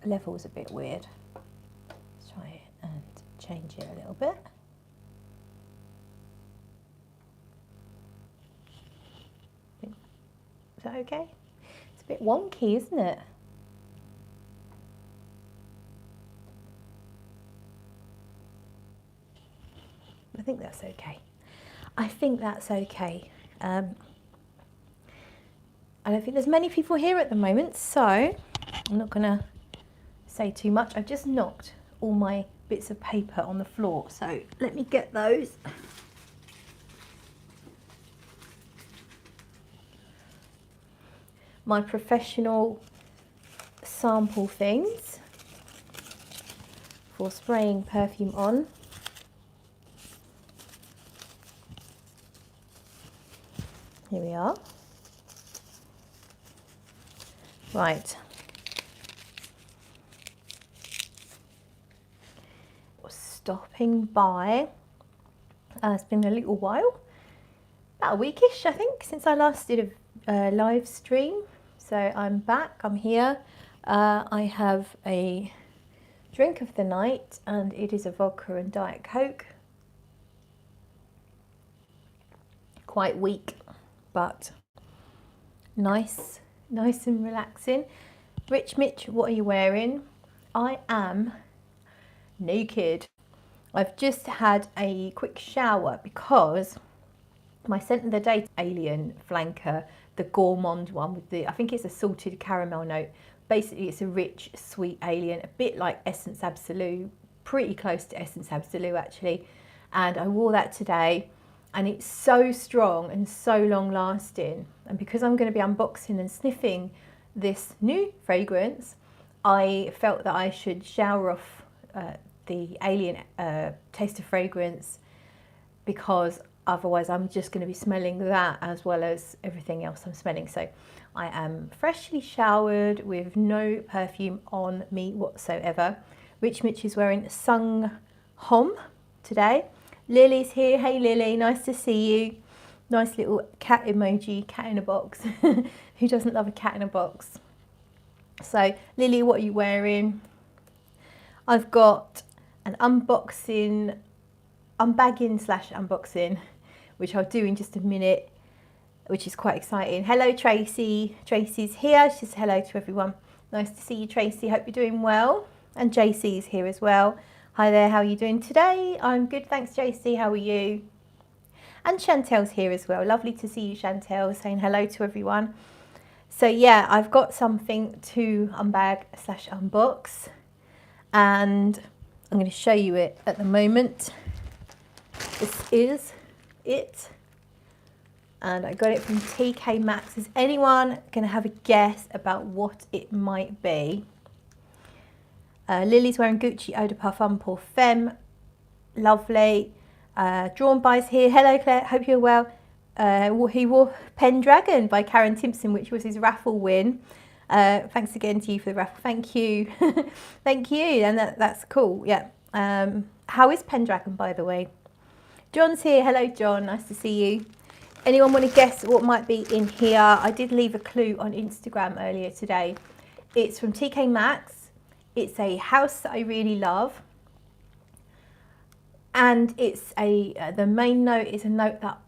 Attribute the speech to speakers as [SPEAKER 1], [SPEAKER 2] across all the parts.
[SPEAKER 1] level's a bit weird. Let's try it and change it a little bit. Is that okay? It's a bit wonky, isn't it? I think that's okay. I think that's okay. I don't think there's many people here at the moment, so I'm not gonna say too much. I've just knocked all my bits of paper on the floor, so let me get those. My professional sample things for spraying perfume on. Here we are. Right. Stopping by. It's been a little while, about a weekish, I think, since I last did a live stream. So I'm back, I'm here. I have a drink of the night and it is a vodka and Diet Coke. Quite weak, but nice and relaxing. Rich Mitch, what are you wearing? I am naked. I've just had a quick shower because my scent of the day alien flanker, the gourmand one with the, I think it's a salted caramel note. Basically it's a rich sweet alien, a bit like Essence Absolute, pretty close to Essence Absolute actually. And I wore that today and it's so strong and so long lasting. And because I'm going to be unboxing and sniffing this new fragrance, I felt that I should shower off the alien taste of fragrance, because otherwise I'm just going to be smelling that as well as everything else I'm smelling. So I am freshly showered with no perfume on me whatsoever. Rich Mitch is wearing Sung Hom today. Lily's here. Hey Lily, nice to see you. Nice little cat emoji, cat in a box. Who doesn't love a cat in a box? So Lily, what are you wearing? I've got an unbagging / unboxing, which I'll do in just a minute, which is quite exciting. Hello Tracy. Tracy's here. She says hello to everyone. Nice to see you, Tracy. Hope you're doing well. And JC's here as well. Hi there, how are you doing today? I'm good, thanks JC. How are you? And Chantel's here as well. Lovely to see you, Chantel, saying hello to everyone. So yeah, I've got something to unbag / unbox, and I'm going to show you it at the moment. This is it, and I got it from TK Maxx. Is anyone going to have a guess about what it might be? Lily's wearing Gucci Eau de Parfum Pour Femme. Lovely. Drawn By's here. Hello Claire, hope you're well. He wore Pendragon by Karen Timpson, which was his raffle win. Thanks again to you for the raffle. Thank you. Thank you. And that's cool. Yeah. How is Pendragon, by the way? John's here. Hello John, nice to see you. Anyone want to guess what might be in here? I did leave a clue on Instagram earlier today. It's from TK Maxx. It's a house that I really love. And it's the main note is a note that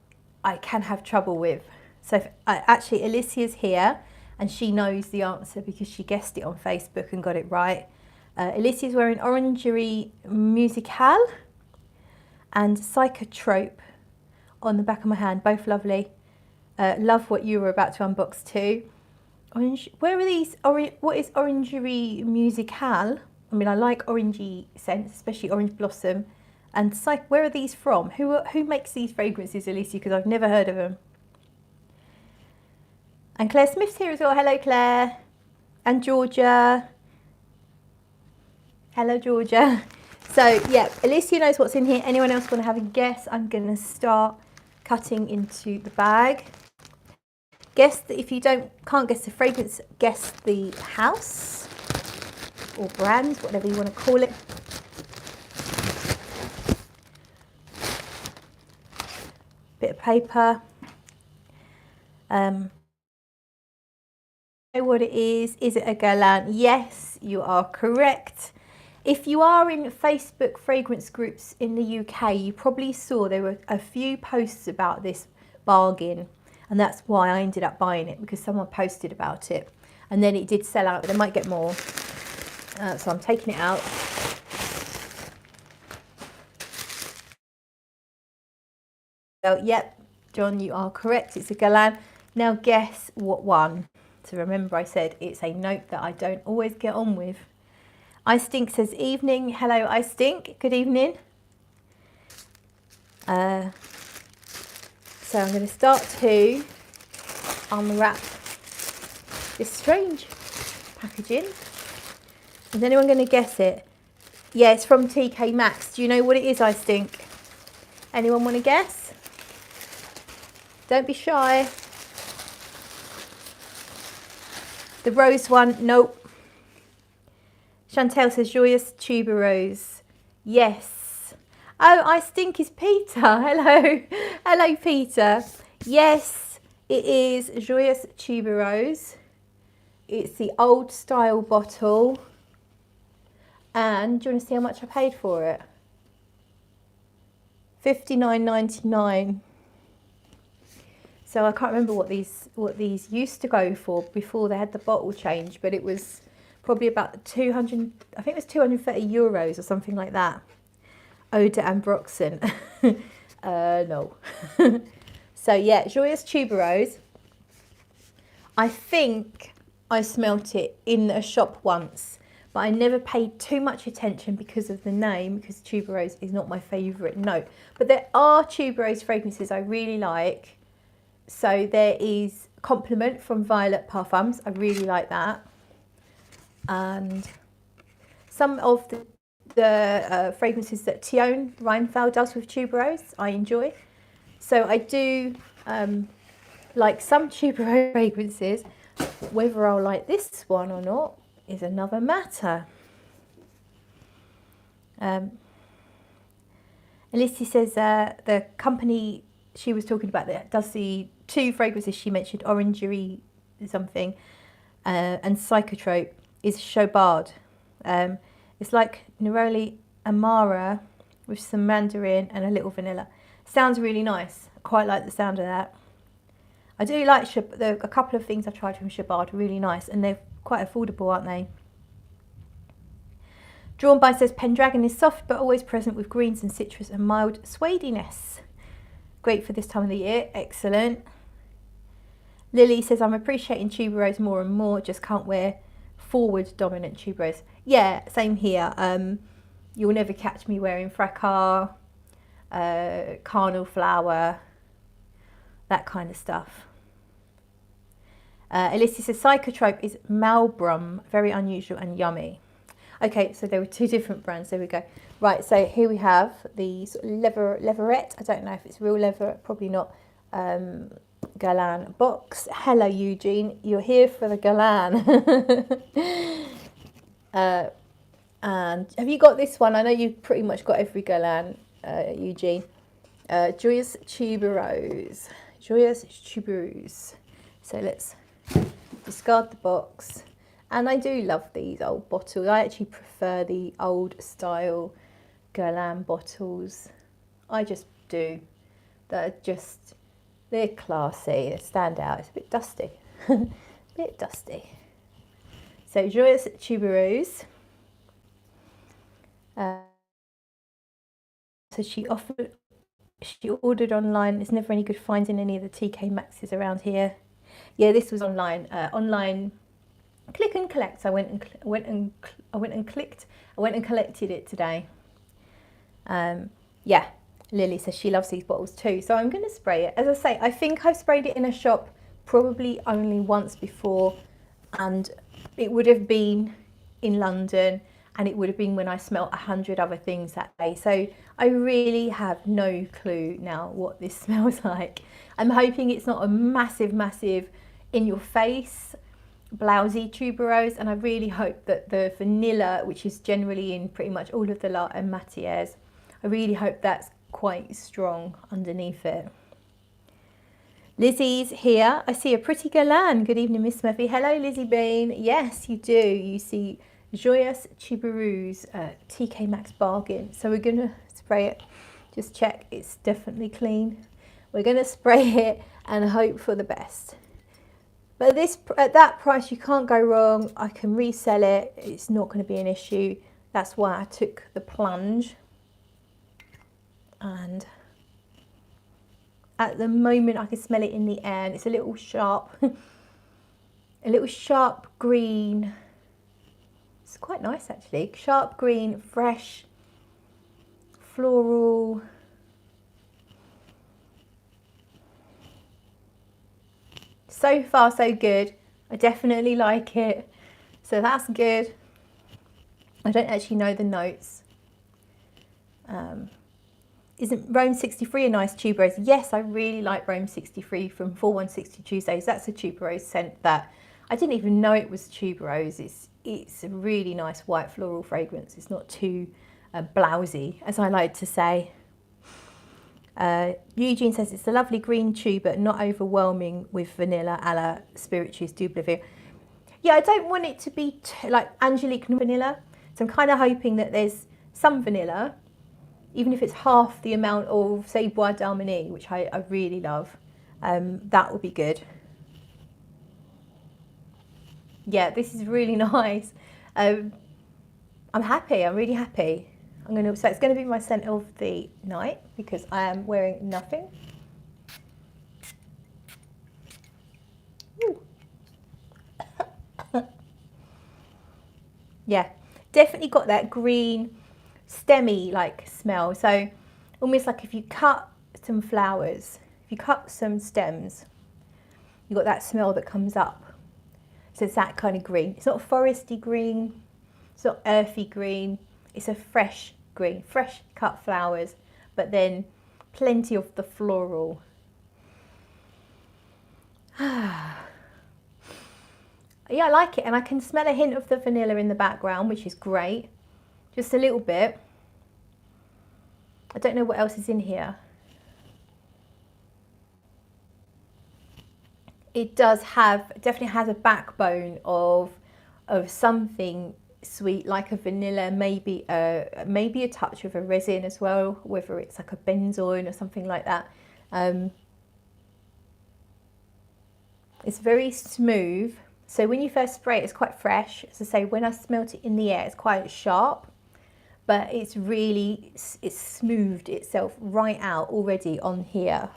[SPEAKER 1] I can have trouble with. So actually Alicia's here and she knows the answer because she guessed it on Facebook and got it right. Alicia's wearing Orangerie Musicale and Psychotrope on the back of my hand, both lovely. Love what you were about to unbox too. Orange, where are these? What is Orangerie Musicale? I mean, I like orangey scents, especially orange blossom. And where are these from? Who makes these fragrances, Alicia? Because I've never heard of them. And Claire Smith's here as well. Hello, Claire. And Georgia. Hello, Georgia. So, yeah, Alicia knows what's in here. Anyone else want to have a guess? I'm going to start cutting into the bag. Guess that if you can't guess the fragrance, guess the house or brand, whatever you want to call it. Bit of paper. what it is. Is it a guerlain? Yes, you are correct. If you are in Facebook fragrance groups in the UK, you probably saw there were a few posts about this bargain, and that's why I ended up buying it, because someone posted about it and then it did sell out. They might get more, so I'm taking it out. So yep, John, you are correct, it's a guerlain. Now guess what one. So remember, I said it's a note that I don't always get on with. I Stink says evening. Hello, I Stink. Good evening. So I'm going to start to unwrap this strange packaging. Is anyone going to guess it? Yeah, it's from TK Maxx. Do you know what it is, I Stink? Anyone want to guess? Don't be shy. The rose one, nope. Chantel says Joyeuse Tubéreuse. Yes. Oh, I Stink is Peter. Hello. Hello, Peter. Yes, it is Joyeuse Tubéreuse. It's the old style bottle. And do you want to see how much I paid for it? $59.99. So I can't remember what these used to go for before they had the bottle change, but it was probably about 200, I think it was 230 euros or something like that. Eau de ambroxan. No. So yeah, Joyeuse Tubéreuse. I think I smelt it in a shop once, but I never paid too much attention because of the name, because tuberose is not my favourite note. But there are tuberose fragrances I really like. So there is Compliment from Violet Parfums. I really like that. And some of the fragrances that Teone Reinthal does with tuberose, I enjoy. So I do like some tuberose fragrances. Whether I'll like this one or not is another matter. Lizzie says the company she was talking about that does the two fragrances she mentioned, Orangery something and Psychotrope, is Chobard. It's like Neroli Amara with some mandarin and a little vanilla. Sounds really nice. I quite like the sound of that. I do like a couple of things I've tried from Chobard, really nice, and they're quite affordable, aren't they? Drawn by says Pendragon is soft but always present with greens and citrus and mild suediness. Great for this time of the year. Excellent. Lily says I'm appreciating tuberose more and more, just can't wear forward dominant tuberose. Yeah, same here. You'll never catch me wearing fracas, carnal flower, that kind of stuff. Elissa says Psychotrope is Malbrum, very unusual and yummy. Okay, so there were two different brands. There we go. Right, so here we have the sort of leatherette. I don't know if it's real leather, probably not. Guerlain box. Hello, Eugene. You're here for the Guerlain. And have you got this one? I know you've pretty much got every Guerlain, Eugene. Joyeuse Tubéreuse. Joyeuse Tubéreuse. So let's discard the box. And I do love these old bottles. I actually prefer the old style Guerlain bottles. I just do. They're classy, they stand out. It's a bit dusty. A bit dusty. So Joyeuse Tubéreuse. So she ordered online. There's never any good finds in any of the TK Maxxes around here. Yeah, this was online. Online click and collect. So I went and collected it today. Yeah, Lily says she loves these bottles too. So I'm going to spray it. As I say, I think I've sprayed it in a shop probably only once before, and it would have been in London, and it would have been when I smelt 100 other things that day. So I really have no clue now what this smells like. I'm hoping it's not a massive in your face blousy tuberose, and I really hope that the vanilla, which is generally in pretty much all of the La and Matières, I really hope that's quite strong underneath it. Lizzie's here. I see a pretty galan. Good evening, Miss Murphy. Hello, Lizzie Bean. Yes, you do. You see Joyeuse Tubéreuse TK Maxx bargain. So we're going to spray it. Just check it's definitely clean. We're going to spray it and hope for the best. But this, at that price, you can't go wrong. I can resell it. It's not going to be an issue. That's why I took the plunge. And at the moment, I can smell it in the air. And it's a little sharp, a little sharp green. It's quite nice, actually. Sharp green, fresh, floral. So far, so good. I definitely like it. So that's good. I don't actually know the notes. Isn't Rome 63 a nice tuberose? Yes, I really like Rome 63 from 4160 Tuesdays. That's a tuberose scent that I didn't even know it was tuberose. It's a really nice white floral fragrance. It's not too blousy, as I like to say. Eugene says it's a lovely green tube, but not overwhelming with vanilla a la Spirituous Double. Yeah, I don't want it to be like Angelique vanilla. So I'm kind of hoping that there's some vanilla, even if it's half the amount of, say, Bois d'Harmonie, which I really love. That will be good. Yeah, this is really nice. I'm happy. I'm really happy. So it's going to be my scent of the night because I am wearing nothing. Yeah, definitely got that green, stemmy like smell. So almost like if you cut some flowers, if you cut some stems, you got that smell that comes up. So it's that kind of green. It's not a foresty green. It's not earthy green. It's a fresh green, fresh cut flowers, but then plenty of the floral. Yeah, I like it, and I can smell a hint of the vanilla in the background, which is great. Just a little bit. I don't know what else is in here. It does have, definitely has a backbone of something sweet, like a vanilla, maybe a touch of a resin as well, whether it's like a benzoin or something like that. It's very smooth. So when you first spray it, it's quite fresh. As I say, when I smelt it in the air, it's quite sharp, but it's smoothed itself right out already on here.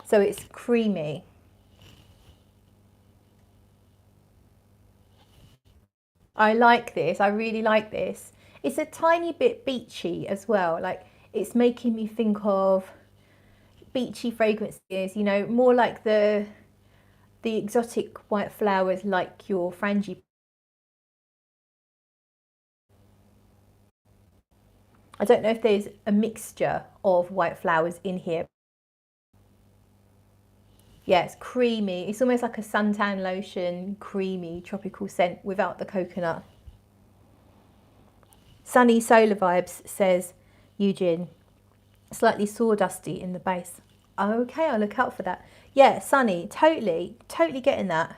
[SPEAKER 1] So it's creamy. I like this. I really like this. It's a tiny bit beachy as well. Like, it's making me think of beachy fragrances, you know, more like the exotic white flowers, like your frangipani. I don't know if there's a mixture of white flowers in here. Yeah, it's creamy. It's almost like a suntan lotion, creamy tropical scent without the coconut. Sunny Solar Vibes says, Eugene, slightly sawdusty in the base. Okay, I'll look out for that. Yeah, Sunny, totally getting that.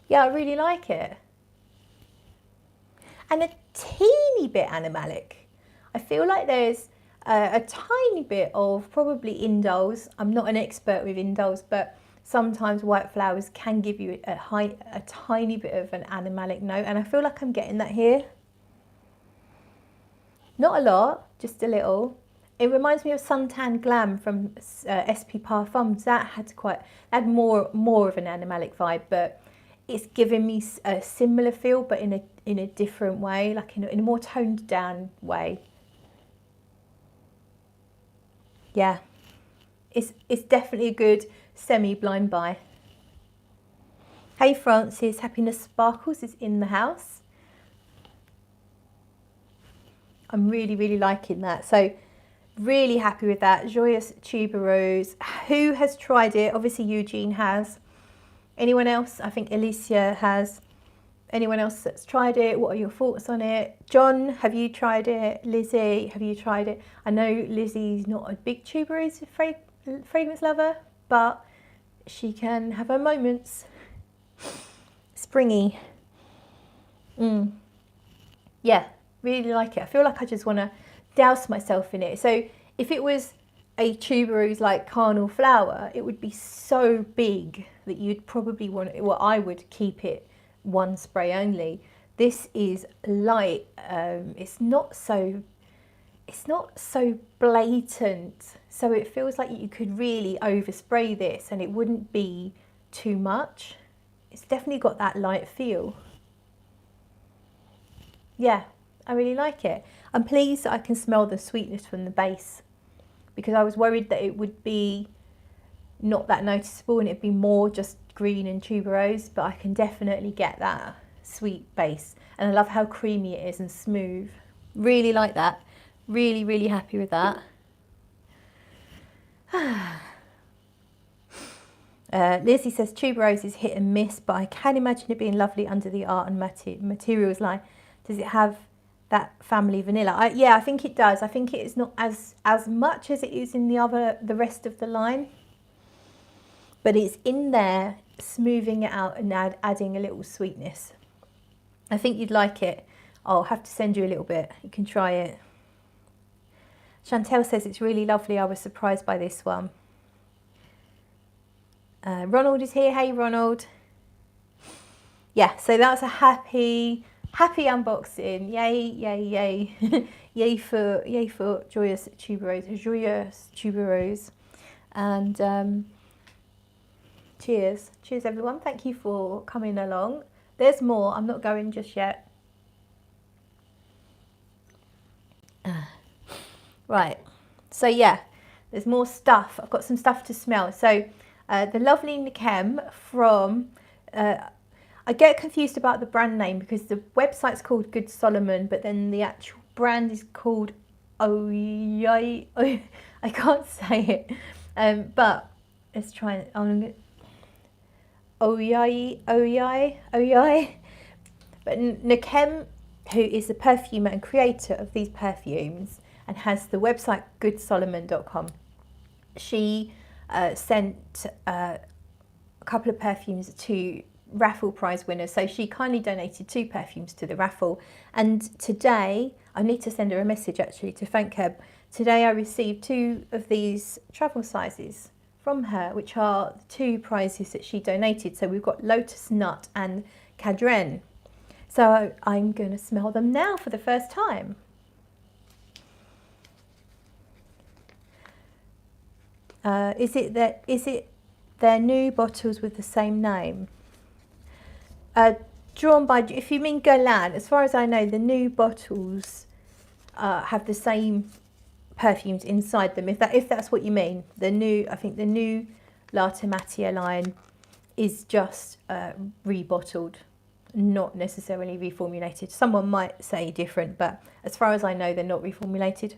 [SPEAKER 1] Yeah, I really like it. And a teeny bit animalic. I feel like there's a tiny bit of probably indoles. I'm not an expert with indoles, but sometimes white flowers can give you a tiny bit of an animalic note, and I feel like I'm getting that here. Not a lot, just a little. It reminds me of Suntan Glam from SP Parfums. That had more of an animalic vibe, but it's giving me a similar feel, but in a different way, like in a more toned down way. Yeah, it's definitely a good semi-blind buy. Hey Francis, Happiness Sparkles is in the house. I'm really liking that. So really happy with that. Joyeuse Tubéreuse. Who has tried it? Obviously Eugene has. Anyone else? I think Alicia has. anyone else that's tried it, what are your thoughts on it? John, have you tried it? Lizzie, have you tried it? I know Lizzie's not a big tuberose fragrance lover, but she can have her moments. Springy. Yeah, really like it. I feel like I just want to douse myself in it. So if it was a tuberose like carnal flower, it would be so big that you'd probably want it, well, I would keep it one spray only. This is light. It's not so blatant, so it feels like you could really overspray this and it wouldn't be too much. It's definitely got that light feel. Yeah, I really like it. I'm pleased that I can smell the sweetness from the base, because I was worried that it would be not that noticeable and it'd be more just green and tuberose, but I can definitely get that sweet base. And I love how creamy it is and smooth. Really like that. Really, really happy with that. Lizzie says tuberose is hit and miss, but I can imagine it being lovely under the art and materials line. Does it have that family vanilla? Yeah, I think it does. I think it is not as much as it is in the rest of the line, but it's in there smoothing it out and adding a little sweetness. I think you'd like it. I'll have to send you a little bit. You can try it. Chantel says it's really lovely. I was surprised by this one. Ronald is here. Hey, Ronald. Yeah, so that's a happy unboxing. Yay, yay, yay. yay for Joyeuse Tubéreuse. And cheers everyone. Thank you for coming along. There's more. I'm not going just yet. Right, so yeah, there's more stuff. I've got some stuff to smell. So the lovely Nikem from, I get confused about the brand name because the website's called Good Solomon, but then the actual brand is called I can't say it, but let's try it. But Nikem, who is the perfumer and creator of these perfumes and has the website goodsolomon.com, she sent a couple of perfumes to raffle prize winners. So she kindly donated 2 perfumes to the raffle, and today I need to send her a message actually to thank her. Today I received 2 of these travel sizes from her, which are the 2 prizes that she donated. So we've got Lotus Nut and Cadren. So I'm going to smell them now for the first time. Is it their new bottles with the same name? Drawn by, if you mean Guerlain, as far as I know, the new bottles have the same perfumes inside them. If that's what you mean, I think the new Latte Mattia line is just rebottled, not necessarily reformulated. Someone might say different, but as far as I know, they're not reformulated.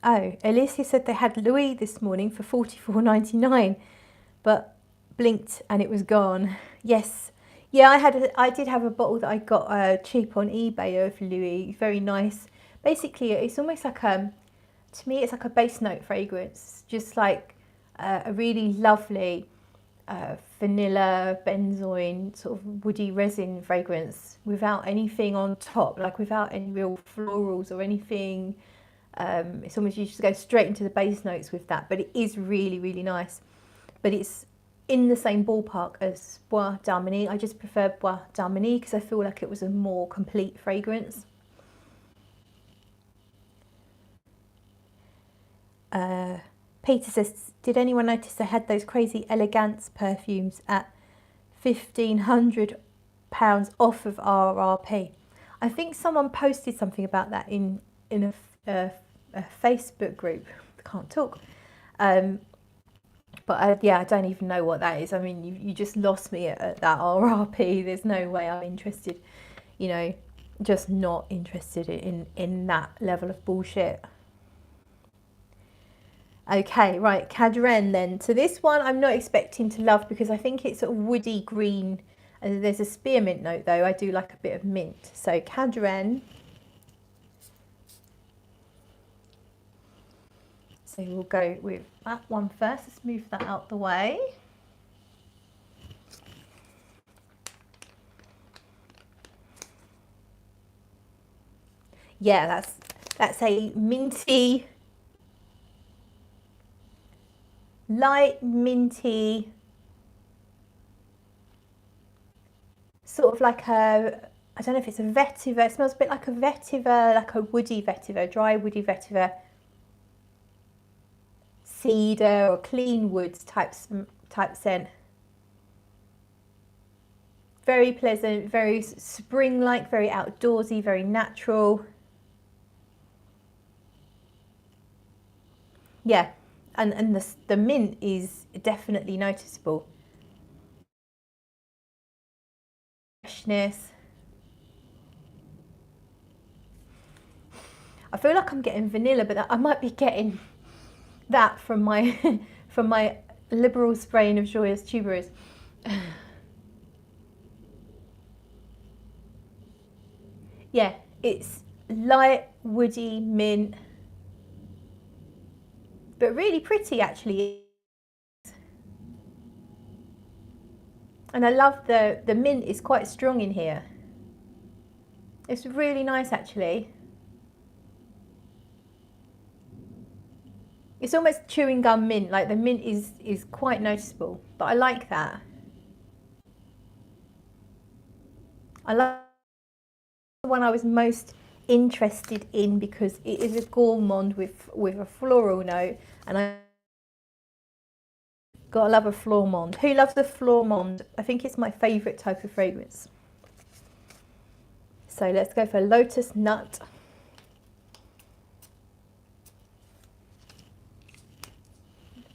[SPEAKER 1] Oh, Alicia said they had Louis this morning for $44.99, but blinked and it was gone. Yes, yeah, I did have a bottle that I got cheap on eBay of Louis. Very nice. Basically, it's almost like to me, it's like a base note fragrance, just like a really lovely vanilla, benzoin, sort of woody resin fragrance without anything on top, like without any real florals or anything. It's almost, you just go straight into the base notes with that, but it is really, really nice. But it's in the same ballpark as Bois d'Harmonie. I just prefer Bois d'Harmonie because I feel like it was a more complete fragrance. Peter says, did anyone notice they had those crazy Elegance perfumes at £1,500 off of RRP? I think someone posted something about that in a Facebook group. I can't talk. But yeah, I don't even know what that is. I mean, you just lost me at that RRP. There's no way I'm interested, you know, just not interested in that level of bullshit. Okay, right, Cadren then. So this one I'm not expecting to love because I think it's sort of woody green. And there's a spearmint note though. I do like a bit of mint. So Cadren. So we'll go with that one first. Let's move that out the way. Yeah, that's a minty, light minty, sort of like a, I don't know if it's a vetiver. It smells a bit like a vetiver, like a woody vetiver, dry woody vetiver, cedar or clean woods type scent. Very pleasant, very spring-like, very outdoorsy, very natural. Yeah, and the mint is definitely noticeable. Freshness. I feel like I'm getting vanilla, but I might be getting that from my from my liberal spraying of Joyeuse Tubéreuse. Yeah, it's light woody mint, but really pretty actually. And I love the mint is quite strong in here. It's really nice actually. It's almost chewing gum mint, like the mint is quite noticeable, but I like that. I like the one I was most interested in because it is a gourmand with a floral note, and I gotta love a flormond. Who loves a flormond? I think it's my favourite type of fragrance. So let's go for lotus nut.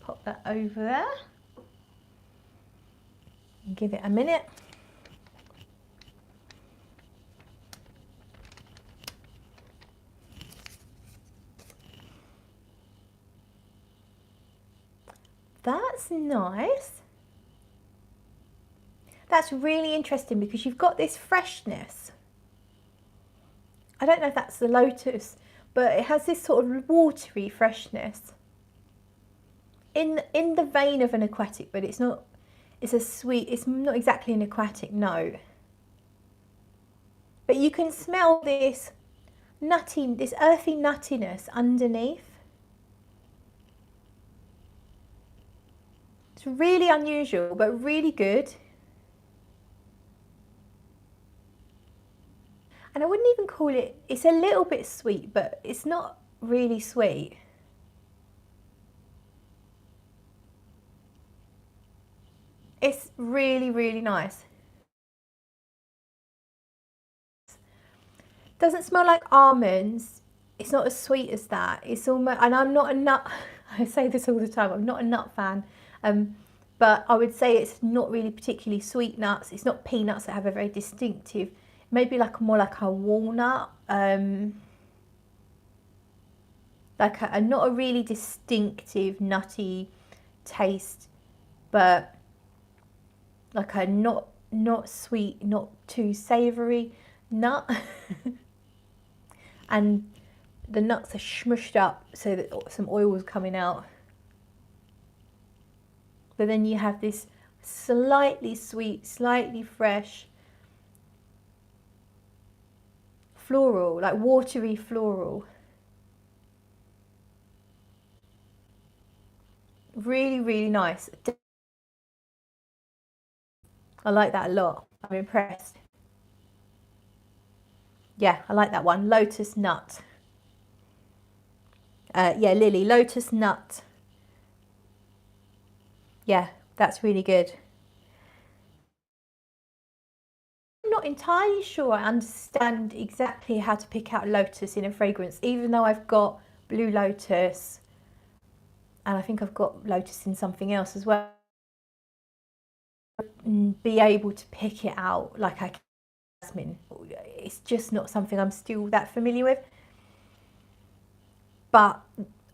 [SPEAKER 1] Pop that over there and give it a minute. That's nice. That's really interesting because you've got this freshness. I don't know if that's the lotus, but it has this sort of watery freshness. In the vein of an aquatic, but it's not, it's a sweet, it's not exactly an aquatic note. But you can smell this nutty, this earthy nuttiness underneath. It's really unusual, but really good. And I wouldn't even call it, it's a little bit sweet, but it's not really sweet. It's really, really nice. Doesn't smell like almonds. It's not as sweet as that. It's almost, and I'm not a nut, I say this all the time, I'm not a nut fan. But I would say it's not really particularly sweet nuts. It's not peanuts that have a very distinctive, maybe like more like a walnut, like a not a really distinctive nutty taste, but like a not sweet, not too savoury nut. And the nuts are smushed up so that some oil is coming out. But then you have this slightly sweet, slightly fresh, floral, like watery floral. Really, really nice. I like that a lot. I'm impressed. Yeah, I like that one. Lotus nut. Yeah, Lily, lotus nut. Yeah, that's really good. I'm not entirely sure I understand exactly how to pick out lotus in a fragrance, even though I've got blue lotus and I think I've got lotus in something else as well. Be able to pick it out like I can jasmine. It's just not something I'm still that familiar with. But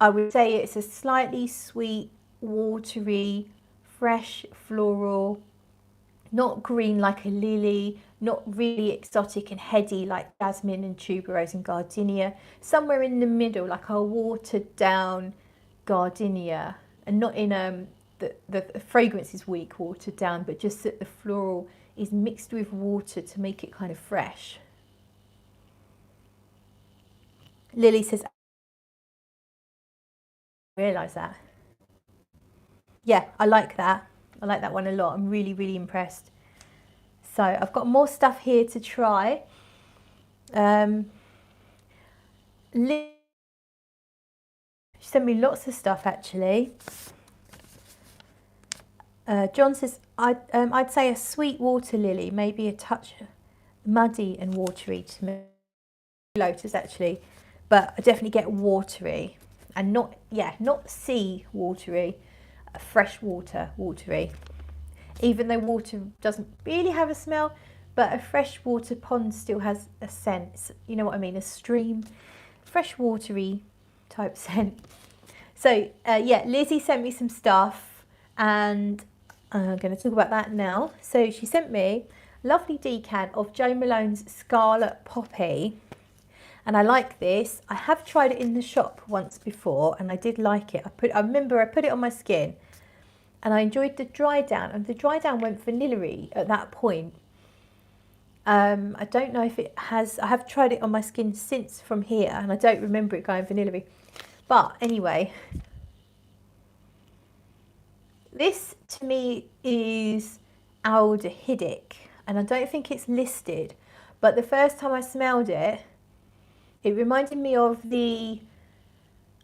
[SPEAKER 1] I would say it's a slightly sweet, watery, fresh floral, not green like a lily, not really exotic and heady like jasmine and tuberose and gardenia. Somewhere in the middle, like a watered down gardenia, and not in the fragrance is weak, watered down, but just that the floral is mixed with water to make it kind of fresh. Lily says, I realise that. Yeah, I like that. I like that one a lot. I'm really, really impressed. So I've got more stuff here to try. She sent me lots of stuff actually. John says, I'd say a sweet water lily, maybe a touch muddy and watery to me. Lotus actually, but I definitely get watery and not sea watery, fresh water watery. Even though water doesn't really have a smell, but a freshwater pond still has a scent. You know what I mean? A stream, fresh watery type scent. So yeah, Lizzie sent me some stuff and I'm going to talk about that now. So she sent me a lovely decant of Jo Malone's Scarlet Poppy. And I like this. I have tried it in the shop once before and I did like it. I remember I put it on my skin and I enjoyed the dry down, and the dry down went vanilla-y at that point. I don't know if it has, I have tried it on my skin since from here and I don't remember it going vanilla-y. But anyway, this to me is aldehydic and I don't think it's listed, but the first time I smelled it, it reminded me of the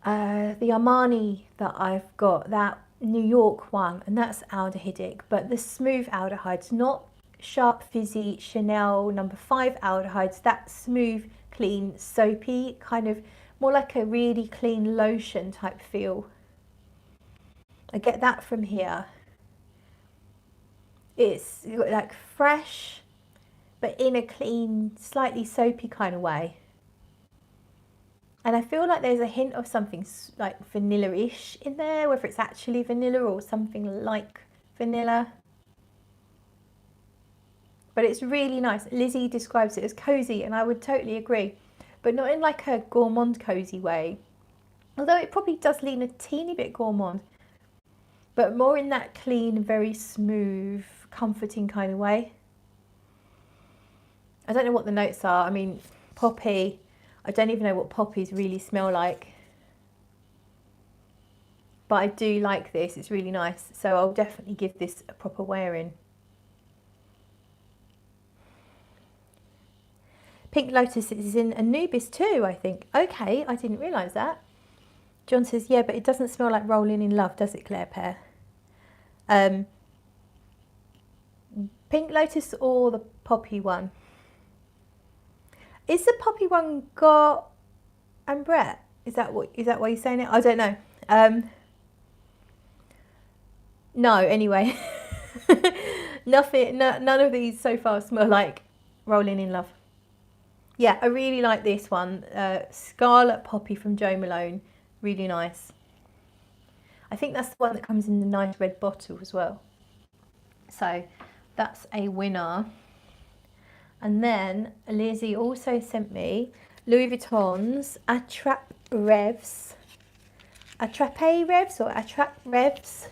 [SPEAKER 1] Armani that I've got, that New York one, and that's aldehydic, but the smooth aldehydes, not sharp fizzy Chanel No. 5 aldehydes, that smooth, clean, soapy, kind of more like a really clean lotion type feel. I get that from here. It's like fresh, but in a clean, slightly soapy kind of way. And I feel like there's a hint of something like vanilla-ish in there, whether it's actually vanilla or something like vanilla. But it's really nice. Lizzie describes it as cozy, and I would totally agree. But not in like a gourmand cozy way. Although it probably does lean a teeny bit gourmand. But more in that clean, very smooth, comforting kind of way. I don't know what the notes are. I mean, poppy. I don't even know what poppies really smell like. But I do like this. It's really nice. So I'll definitely give this a proper wearing. Pink Lotus is in Anubis too, I think. Okay, I didn't realise that. John says, yeah, but it doesn't smell like Rolling in Love, does it, Claire Pear? Pink Lotus or the poppy one? Is the poppy one got ambrette? Is that why you're saying it? I don't know. No, anyway. None of these so far smell like Rolling in Love. Yeah, I really like this one. Scarlet Poppy from Jo Malone. Really nice. I think that's the one that comes in the nice red bottle as well. So that's a winner. And then Lizzie also sent me Louis Vuitton's Attrape Revs. Attrape Revs or Attrape Revs.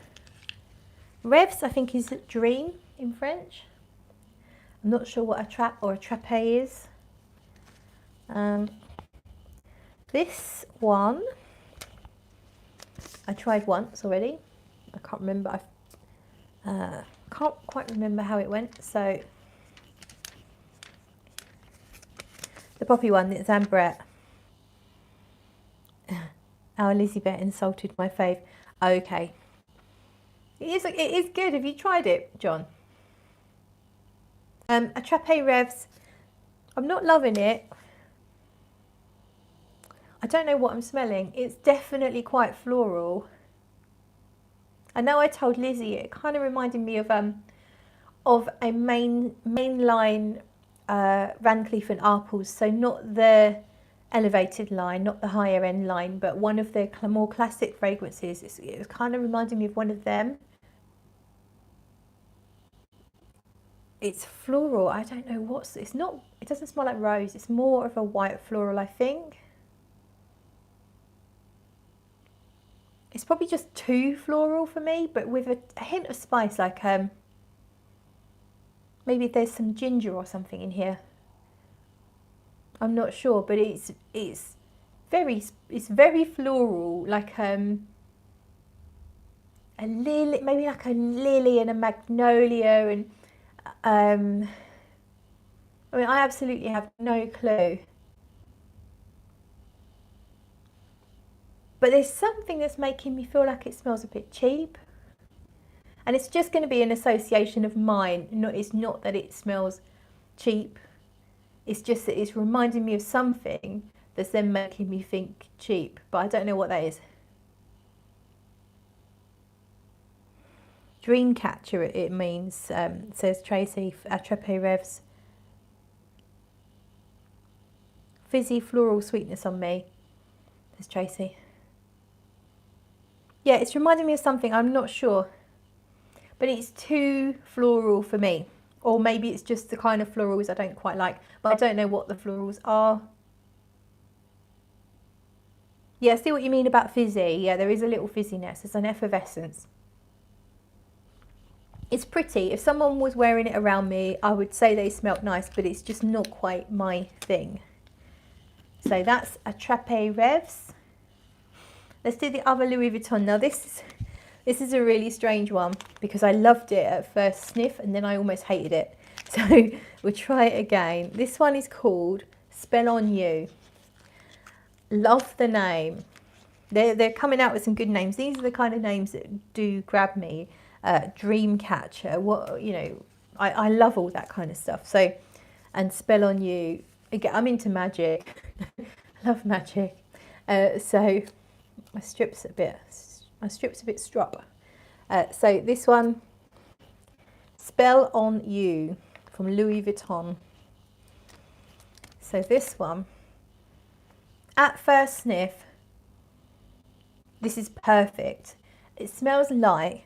[SPEAKER 1] Revs, I think, is dream in French. I'm not sure what attrape or attrape is. This one I tried once already. I can't remember. I can't quite remember how it went. So the poppy one, it's ambrette. Our Lizzie Bet insulted my fave. Okay. It is good. Have you tried it, John? Attrape Revs. I'm not loving it. I don't know what I'm smelling. It's definitely quite floral. I know I told Lizzie it kind of reminded me of a mainline Van Cleef & Arpels, so not the elevated line, not the higher end line, but one of their more classic fragrances. It was kind of reminding me of one of them. It's floral. I don't know what's, it's not, it doesn't smell like rose. It's more of a white floral, I think. It's probably just too floral for me, but with a hint of spice, like maybe there's some ginger or something in here. I'm not sure, but it's very floral, like a lily, maybe like a lily and a magnolia, and I mean, I absolutely have no clue. But there's something that's making me feel like it smells a bit cheap. And it's just going to be an association of mine. It's not that it smells cheap. It's just that it's reminding me of something that's then making me think cheap. But I don't know what that is. Dreamcatcher, it means, says Tracy, Attrape Revs. Fizzy floral sweetness on me, says Tracy. Yeah, it's reminding me of something, I'm not sure. But it's too floral for me. Or maybe it's just the kind of florals I don't quite like. But I don't know what the florals are. Yeah, I see what you mean about fizzy. Yeah, there is a little fizziness. It's an effervescence. It's pretty. If someone was wearing it around me, I would say they smelled nice, but it's just not quite my thing. So that's Attrape Revs. Let's do the other Louis Vuitton. Now this is a really strange one because I loved it at first sniff and then I almost hated it. So we'll try it again. This one is called Spell on You. Love the name. They're coming out with some good names. These are the kind of names that do grab me. Dreamcatcher. What, you know, I love all that kind of stuff. So, and Spell on You. Again, I'm into magic. I love magic. So my strip's a bit strop. So this one, Spell on You from Louis Vuitton. So this one, at first sniff, this is perfect. It smells like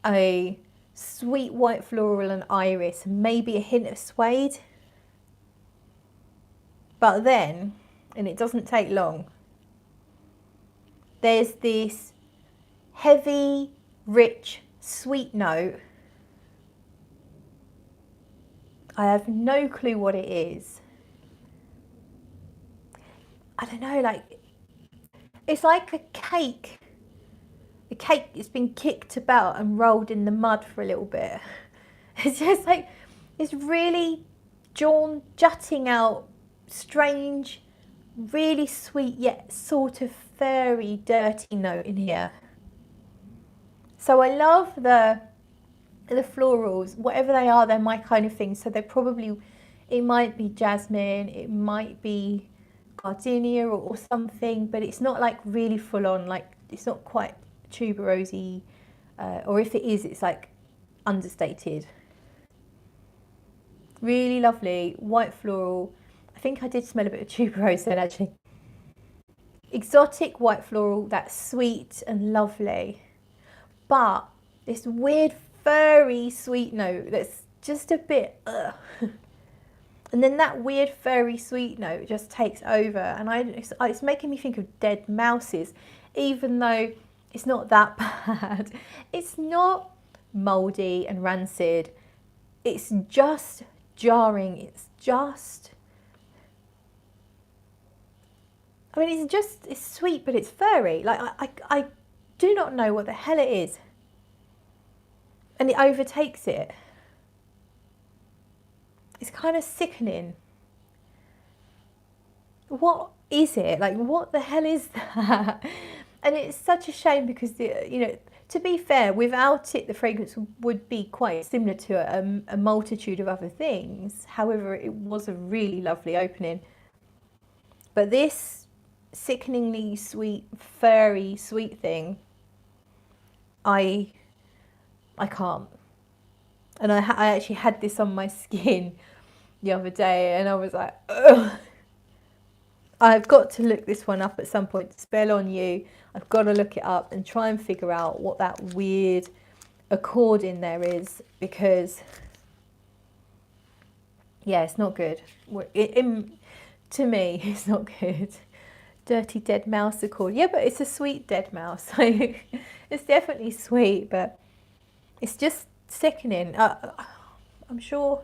[SPEAKER 1] a sweet white floral and iris, maybe a hint of suede. But then, and it doesn't take long, there's this heavy, rich, sweet note. I have no clue what it is. I don't know, like, it's like a cake. The cake has been kicked about and rolled in the mud for a little bit. It's just like, it's really jutting out, strange, really sweet yet sort of furry, dirty note in here. So I love the florals, whatever they are, they're my kind of thing. So they're probably, it might be jasmine, it might be gardenia or something, but it's not like really full on, like it's not quite tuberose, or if it is, it's like understated. Really lovely, white floral. I think I did smell a bit of tuberose then actually. Exotic white floral, that's sweet and lovely. But this weird furry sweet note that's just a bit and then that weird furry sweet note just takes over, and it's making me think of dead mouses, even though it's not that bad. It's not mouldy and rancid. It's just jarring. It's just, I mean, it's sweet, but it's furry. Like, I do not know what the hell it is. And it overtakes it. It's kind of sickening. What is it? Like, what the hell is that? And it's such a shame because, you know, to be fair, without it, the fragrance would be quite similar to a multitude of other things. However, it was a really lovely opening. But this sickeningly sweet, furry, sweet thing, I can't. And I actually had this on my skin the other day and I was like, ugh. I've got to look this one up at some point. Spell on you. I've got to look it up and try and figure out what that weird accord in there is, because yeah, it's not good. To me, it's not good. Dirty dead mouse accord. Yeah, but it's a sweet dead mouse. So it's definitely sweet, but it's just sickening. I'm sure.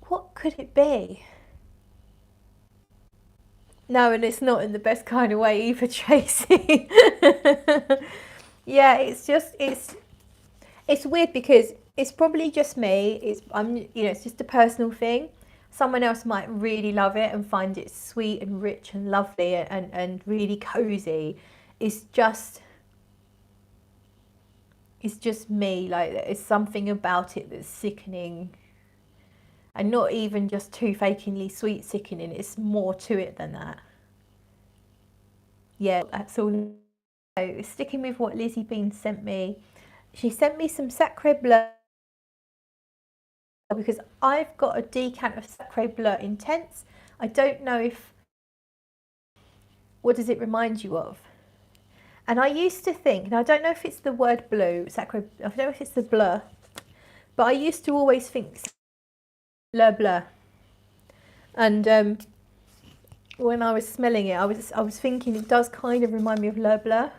[SPEAKER 1] What could it be? No, and it's not in the best kind of way either, Tracy. Yeah, it's weird because it's probably just me. It's just a personal thing. Someone else might really love it and find it sweet and rich and lovely and really cozy. It's just me. Like, there's something about it that's sickening. And not even just too fakingly sweet sickening, it's more to it than that. Yeah, that's all. So, sticking with what Lizzie Bean sent me, she sent me some Sacre Bleu, because I've got a decant of Sacre Bleu Intense. I don't know what does it remind you of? And I used to think, and I don't know if it's the word blue, I don't know if it's the bleu, but I used to always think Le Bleu. And when I was smelling it, I was thinking it does kind of remind me of Le Bleu.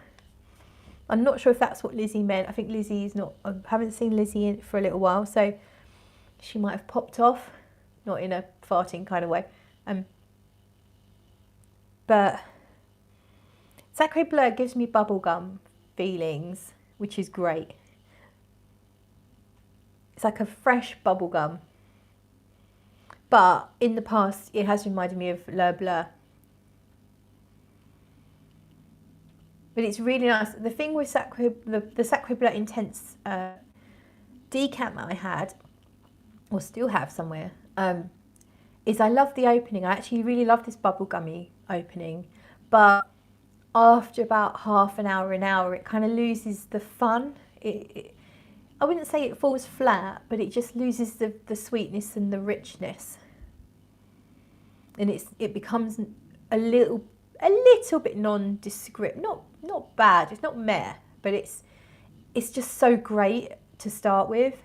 [SPEAKER 1] I'm not sure if that's what Lizzie meant. I think Lizzie's not. I haven't seen Lizzie for a little while, so she might have popped off, not in a farting kind of way. But Sacre Bleu gives me bubblegum feelings, which is great. It's like a fresh bubblegum. But in the past, it has reminded me of Le Bleu. But it's really nice. The thing with the Sacre Bleu Intense decant that I had, or still have somewhere, is I love the opening. I actually really love this bubblegummy opening. But after about half an hour, it kind of loses the fun. I wouldn't say it falls flat, but it just loses the sweetness and the richness. And it becomes a little bit nondescript. Not bad, it's not meh, but it's just so great to start with.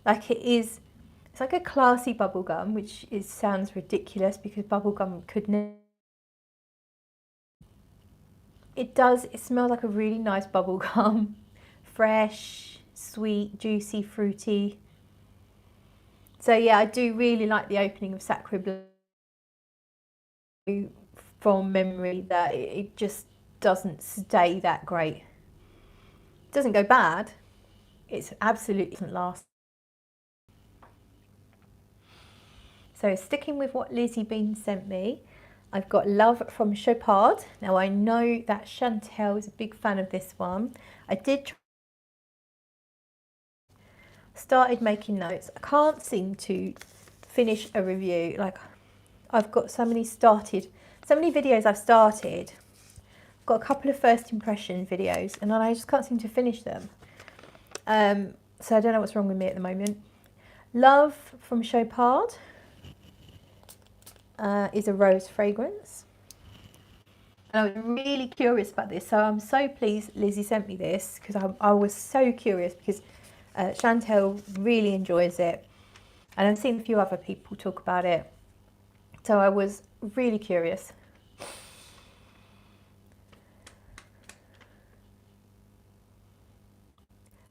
[SPEAKER 1] Like it's like a classy bubblegum, which sounds ridiculous because bubblegum could never. It smells like a really nice bubblegum. Fresh, sweet, juicy, fruity. So yeah, I do really like the opening of Sacre Bleu from memory, that it just doesn't stay that great. It doesn't go bad. It's absolutely doesn't last. So sticking with what Lizzie Bean sent me, I've got Love from Chopard. Now I know that Chantel is a big fan of this one. I did started making notes. I can't seem to finish a review. Like, I've got so many videos I've started. I've got a couple of first impression videos and I just can't seem to finish them. So I don't know what's wrong with me at the moment. Love from Chopard is a rose fragrance. And I was really curious about this, so I'm so pleased Lizzie sent me this, because I was so curious, because Chantel really enjoys it, and I've seen a few other people talk about it, so I was really curious.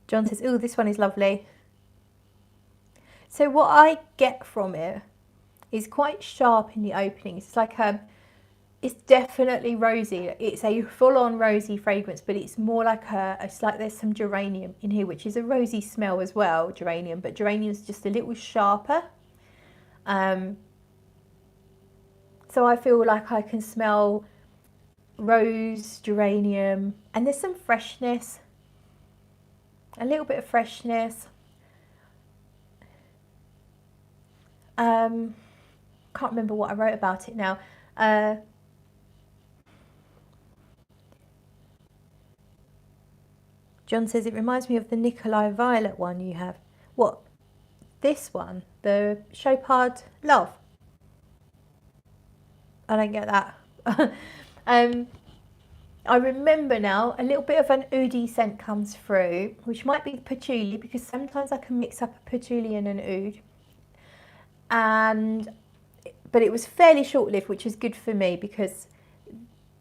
[SPEAKER 1] John says, "Oh, this one is lovely." So what I get from it is quite sharp in the openings. It's like it's definitely rosy. It's a full-on rosy fragrance, but it's more like it's like there's some geranium in here, which is a rosy smell as well, geranium, but geranium's just a little sharper. So I feel like I can smell rose, geranium, and there's some freshness, a little bit of freshness. Can't remember what I wrote about it now. John says it reminds me of the Nikolai Violet one you have. What? This one? the Chopard Love. I don't get that. I remember now a little bit of an oud scent comes through, which might be patchouli, because sometimes I can mix up a patchouli and an oud. But it was fairly short-lived, which is good for me, because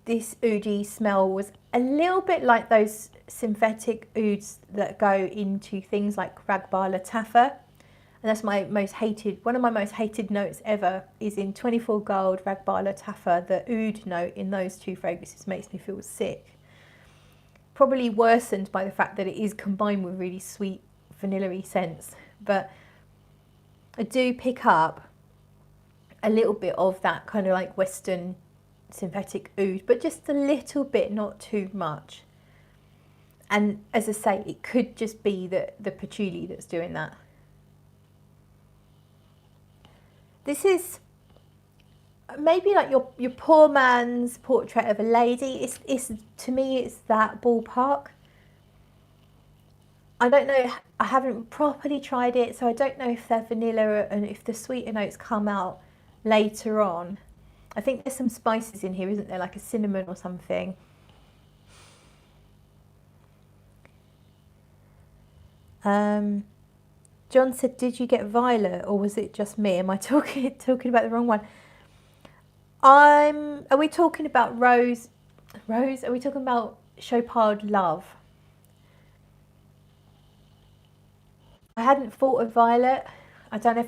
[SPEAKER 1] this oudy smell was a little bit like those synthetic ouds that go into things like Ragbar Lataffa. And that's my most hated, one of my most hated notes ever is in 24 Gold, Ragbar Lataffa. The oud note in those two fragrances makes me feel sick. Probably worsened by the fact that it is combined with really sweet vanilla-y scents. But I do pick up a little bit of that kind of like Western synthetic oud, but just a little bit, not too much. And as I say, it could just be the patchouli that's doing that. This is maybe like your poor man's portrait of a lady. It's to me, it's that ballpark. I don't know, I haven't properly tried it, so I don't know if they're vanilla and if the sweeter notes come out later on. I think there's some spices in here, isn't there, like a cinnamon or something. John said, did you get violet, or was it just me? Am I talking about the wrong one? Are we talking about rose? Rose? Are we talking about Chopard Love? I hadn't thought of violet. I don't know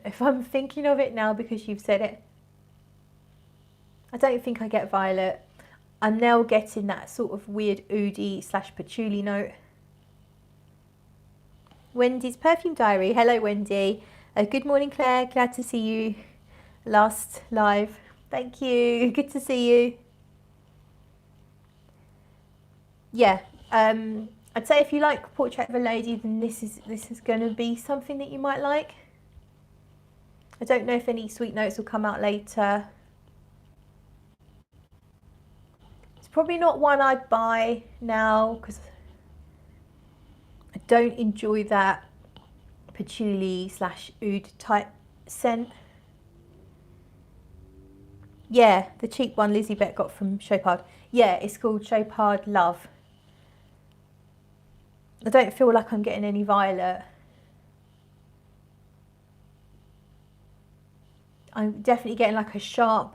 [SPEAKER 1] if I'm thinking of it now because you've said it. I don't think I get violet. I'm now getting that sort of weird oudy / patchouli note. Wendy's Perfume Diary. Hello, Wendy. Good morning, Claire. Glad to see you last live. Thank you. Good to see you. Yeah. I'd say if you like Portrait of a Lady, then this is going to be something that you might like. I don't know if any sweet notes will come out later. It's probably not one I'd buy now because I don't enjoy that patchouli / oud type scent. Yeah, the cheap one Lizzie Bet got from Chopard. Yeah, it's called Chopard Love. I don't feel like I'm getting any violet. I'm definitely getting like a sharp,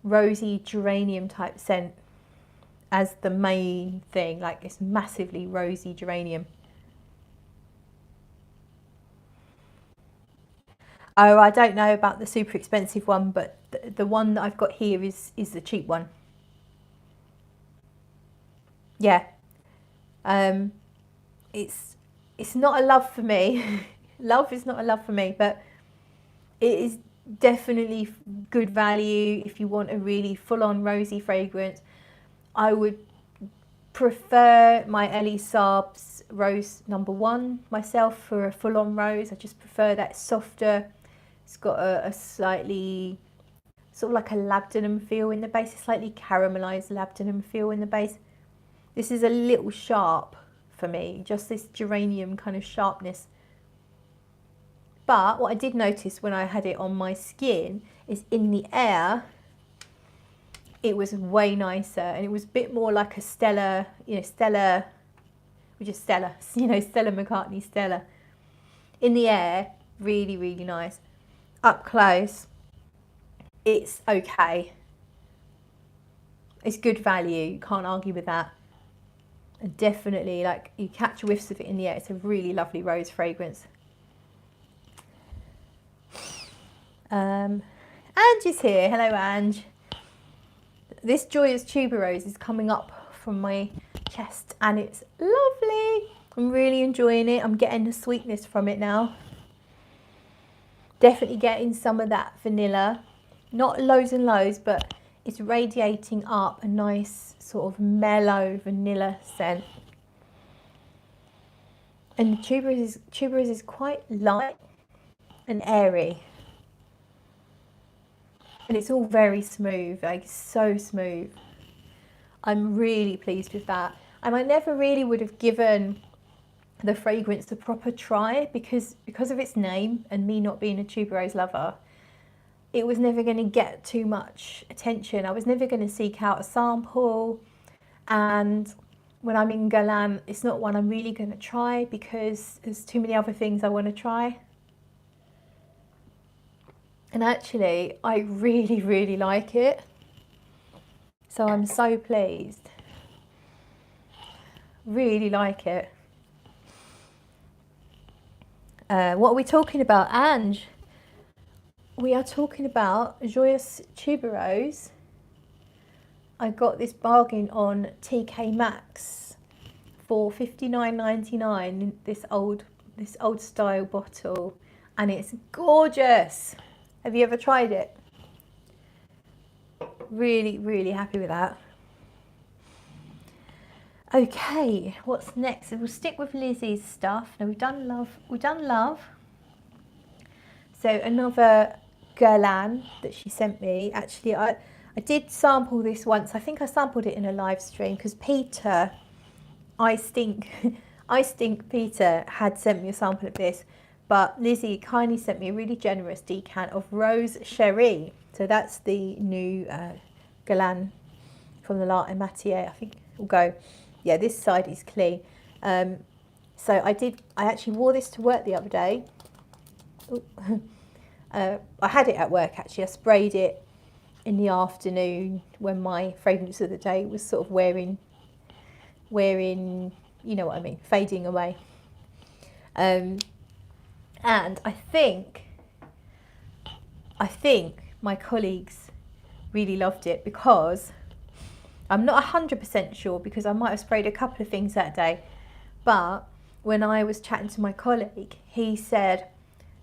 [SPEAKER 1] rosy geranium type scent as the main thing. Like it's massively rosy geranium. Oh, I don't know about the super expensive one, but the one that I've got here is the cheap one. Yeah. It's not a love for me. Love is not a love for me, but it is definitely good value if you want a really full-on rosy fragrance. I would prefer my Ellie Saab's Rose #1 myself for a full-on rose. I just prefer that softer. It's got a slightly sort of like a labdanum feel in the base, a slightly caramelized labdanum feel in the base. This is a little sharp for me, just this geranium kind of sharpness. But what I did notice when I had it on my skin is in the air, it was way nicer, and it was a bit more like a Stella, Stella, which is Stella, Stella McCartney Stella. In the air, really, really nice. Up close, it's okay. It's good value, you can't argue with that. And definitely, like, you catch whiffs of it in the air. It's a really lovely rose fragrance. Ange is here. Hello, Ange. This Joyeuse Tubéreuse is coming up from my chest and it's lovely. I'm really enjoying it. I'm getting the sweetness from it now. Definitely getting some of that vanilla. Not loads and loads, but it's radiating up a nice sort of mellow vanilla scent. And the tuberose is quite light and airy. And it's all very smooth, like so smooth. I'm really pleased with that. And I never really would have given the fragrance a proper try, because of its name and me not being a tuberose lover, it was never going to get too much attention. I was never going to seek out a sample, and when I'm in Guerlain, it's not one I'm really going to try because there's too many other things I want to try. And actually, I really, really like it. So I'm so pleased. Really like it. What are we talking about, Ange? We are talking about Joyeuse Tubéreuse. I got this bargain on TK Maxx for $59.99. This old style bottle, and it's gorgeous. Have you ever tried it? Really, really happy with that. Okay, what's next? So we'll stick with Lizzie's stuff. Now we've done love. So another Guerlain that she sent me. Actually, I did sample this once. I think I sampled it in a live stream because Peter, I stink Peter had sent me a sample of this, but Lizzie kindly sent me a really generous decant of Rose Chérie. So that's the new Guerlain from the L'Art et Matière. I think we'll go. Yeah, this side is clean. So I actually wore this to work the other day. I had it at work actually. I sprayed it in the afternoon when my fragrance of the day was sort of wearing, you know what I mean, fading away. And I think my colleagues really loved it, because I'm not 100% sure, because I might have sprayed a couple of things that day, but when I was chatting to my colleague, he said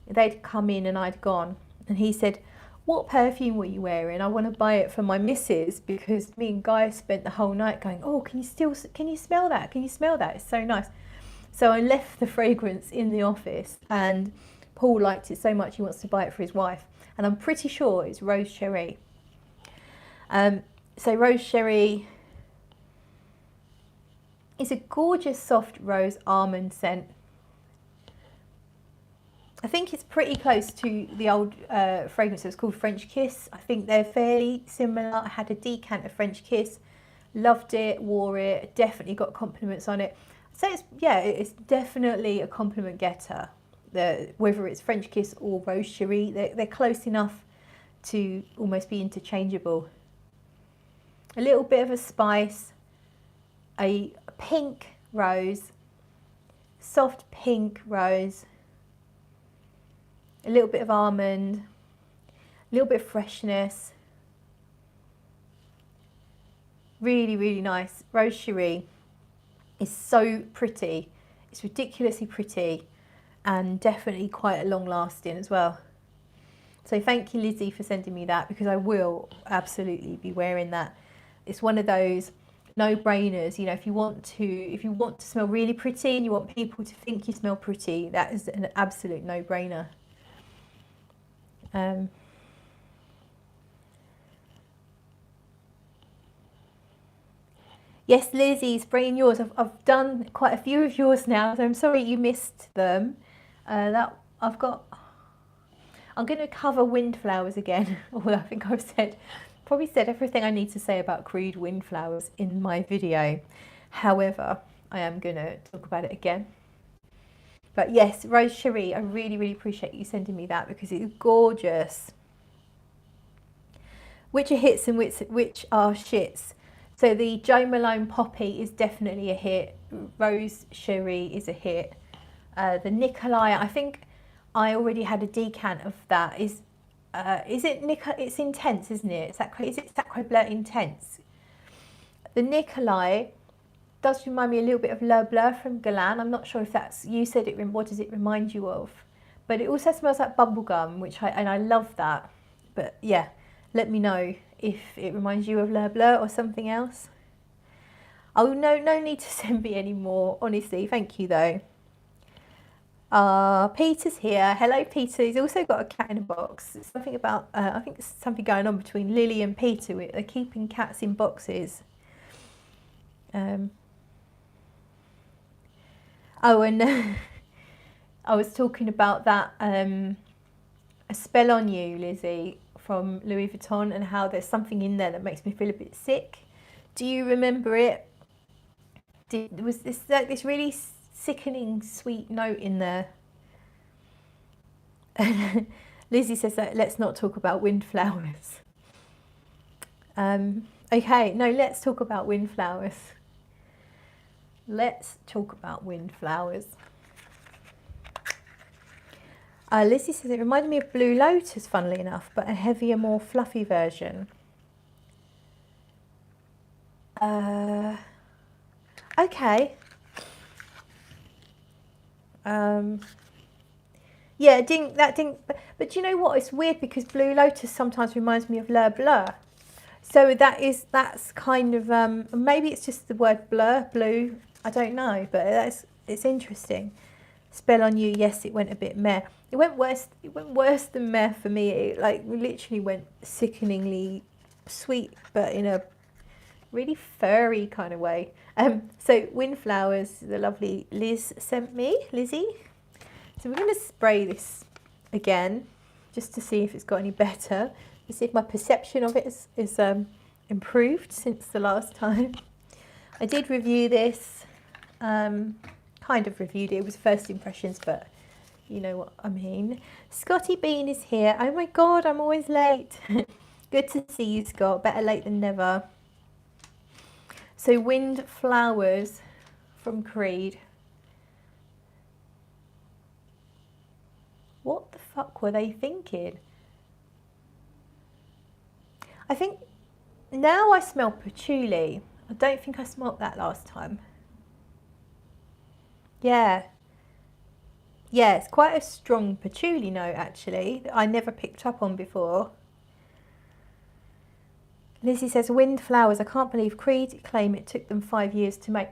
[SPEAKER 1] they'd come in and I'd gone, and he said, "What perfume were you wearing? I want to buy it for my missus," because me and Guy spent the whole night going, "Oh, can you smell that? Can you smell that? It's so nice." So I left the fragrance in the office, and Paul liked it so much he wants to buy it for his wife, and I'm pretty sure it's Rose Chérie. So Rose Chérie is a gorgeous soft rose almond scent. I think it's pretty close to the old fragrance that was called French Kiss. I think they're fairly similar. I had a decant of French Kiss, loved it, wore it, definitely got compliments on it. So it's definitely a compliment getter. Whether it's French Kiss or Rose Chérie, they're close enough to almost be interchangeable. A little bit of a spice, a pink rose, soft pink rose, a little bit of almond, a little bit of freshness. Really, really nice. Rose Chérie is so pretty. It's ridiculously pretty, and definitely quite long lasting as well. So thank you, Lizzie, for sending me that, because I will absolutely be wearing that. It's one of those no-brainers, you know, if you want to smell really pretty and you want people to think you smell pretty, that is an absolute no-brainer. Yes, Lizzie's bringing yours. I've done quite a few of yours now, so I'm sorry you missed them. I'm going to cover windflowers again, although I think I've probably said everything I need to say about crude windflowers in my video. However, I am going to talk about it again. But yes, Rose Chérie, I really, really appreciate you sending me that, because it's gorgeous. Which are hits and which are shits? So the Jo Malone Poppy is definitely a hit. Rose Chérie is a hit. The Nicolai, I think I already had a decant of that. Is it It's Intense, isn't it? Is it Sacre Bleu Intense? The Nicolai does remind me a little bit of Le Bleu from Guerlain. I'm not sure if that's, you said it, what does it remind you of? But it also smells like bubblegum, and I love that. But yeah, let me know if it reminds you of Le Bleu or something else. Oh, no need to send me any more, honestly. Thank you, though. Peter's here. Hello, Peter. He's also got a cat in a box. It's something about, I think there's something going on between Lily and Peter. They're keeping cats in boxes. Oh, and I was talking about that A Spell on You, Lizzie, from Louis Vuitton, and how there's something in there that makes me feel a bit sick. Do you remember it? Was this like this really sickening sweet note in there? Lizzie says that let's not talk about windflowers. Okay, no, let's talk about windflowers. Let's talk about windflowers. Lizzie says it reminded me of Blue Lotus, funnily enough, but a heavier, more fluffy version. Okay. Yeah, it didn't. But you know what? It's weird because Blue Lotus sometimes reminds me of Le Bleu. So that's kind of maybe it's just the word blue. I don't know, but it's interesting. Spell on You, yes, it went a bit meh. It went worse than meh for me. It like literally went sickeningly sweet, but in a really furry kind of way. So Windflowers, the lovely Liz sent me, Lizzie. So we're going to spray this again, just to see if it's got any better. To see if my perception of it is improved since the last time. I did review this, kind of reviewed it. It was first impressions, but you know what I mean. Scotty Bean is here. Oh my God, I'm always late. Good to see you, Scott. Better late than never. So Windflowers from Creed. What the fuck were they thinking? I think now I smell patchouli. I don't think I smelled that last time. Yeah. Yeah, it's quite a strong patchouli note actually that I never picked up on before. Lizzie says, Windflowers, I can't believe Creed claim it took them 5 years to make.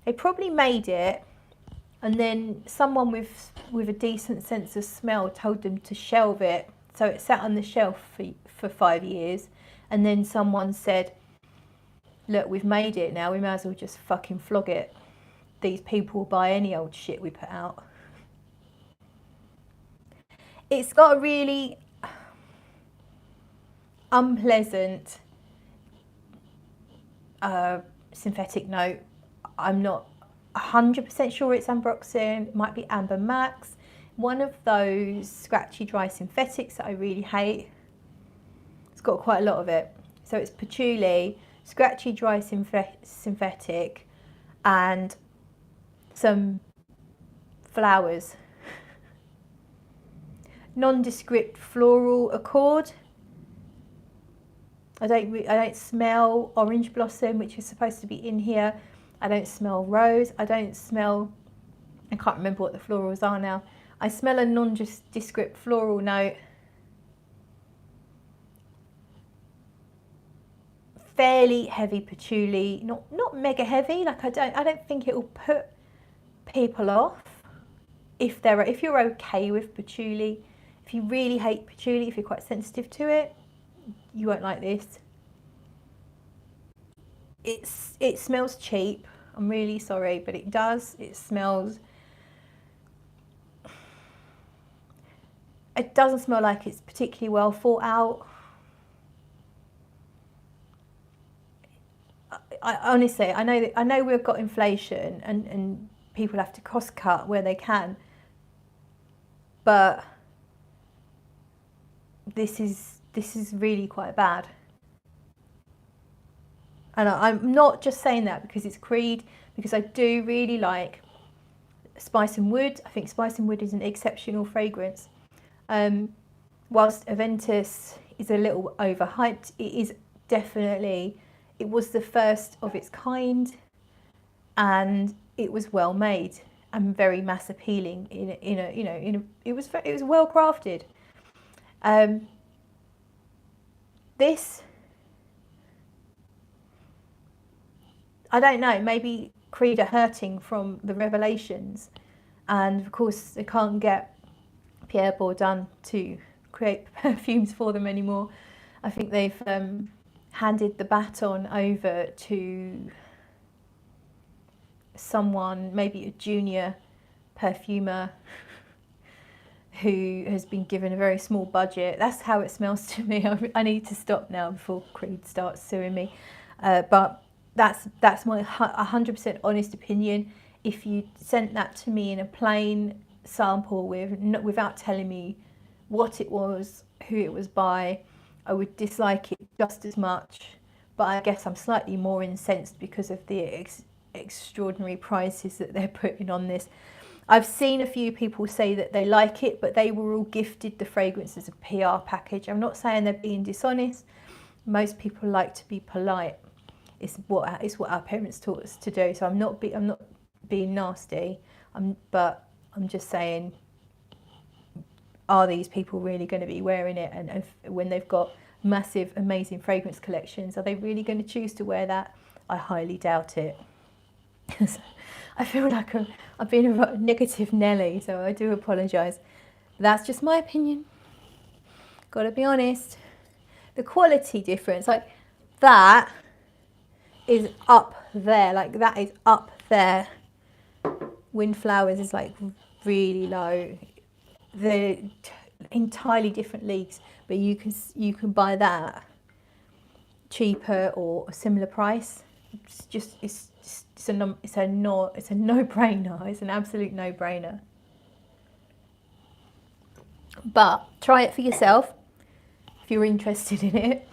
[SPEAKER 1] They probably made it and then someone with a decent sense of smell told them to shelve it. So it sat on the shelf for 5 years. And then someone said, look, we've made it now, we might as well just fucking flog it. These people will buy any old shit we put out. It's got a really unpleasant synthetic note. I'm not 100% sure it's ambroxan. It might be amber max. One of those scratchy dry synthetics that I really hate. It's got quite a lot of it. So it's patchouli, scratchy dry synthetic, and some flowers. Nondescript floral accord. I don't smell orange blossom, which is supposed to be in here. I don't smell rose. I can't remember what the florals are now. I smell a nondescript floral note. Fairly heavy patchouli, not mega heavy. Like I don't think it will put people off if you're okay with patchouli. If you really hate patchouli, if you're quite sensitive to it, you won't like this. It smells cheap. I'm really sorry, but it does. It smells. It doesn't smell like it's particularly well thought out. I honestly, I know we've got inflation and people have to cost cut where they can, but this is really quite bad. And I'm not just saying that because it's Creed, because I do really like Spice and Wood. I think Spice and Wood is an exceptional fragrance. Whilst Aventus is a little overhyped, it was the first of its kind, and it was well made and very mass appealing. It was well crafted. This, I don't know, maybe Creed are hurting from the revelations, and of course they can't get Pierre Bourdin to create perfumes for them anymore. I think they've handed the baton over to someone, maybe a junior perfumer who has been given a very small budget. That's how it smells to me. I need to stop now before Creed starts suing me. But that's my 100% honest opinion. If you sent that to me in a plain sample without telling me what it was, who it was by, I would dislike it just as much. But I guess I'm slightly more incensed because of the extraordinary prices that they're putting on this. I've seen a few people say that they like it, but they were all gifted the fragrance as a PR package. I'm not saying they're being dishonest. Most people like to be polite. It's what our parents taught us to do. So I'm not being nasty. But I'm just saying, are these people really going to be wearing it? And when they've got massive, amazing fragrance collections, are they really going to choose to wear that? I highly doubt it. I feel like I've been a negative Nelly, so I do apologise. That's just my opinion. Gotta be honest. The quality difference, like that is up there, like that is up there. Windflowers is like really low. They're entirely different leagues, but you can buy that cheaper or a similar price. It's a no-brainer. It's an absolute no-brainer. But try it for yourself if you're interested in it.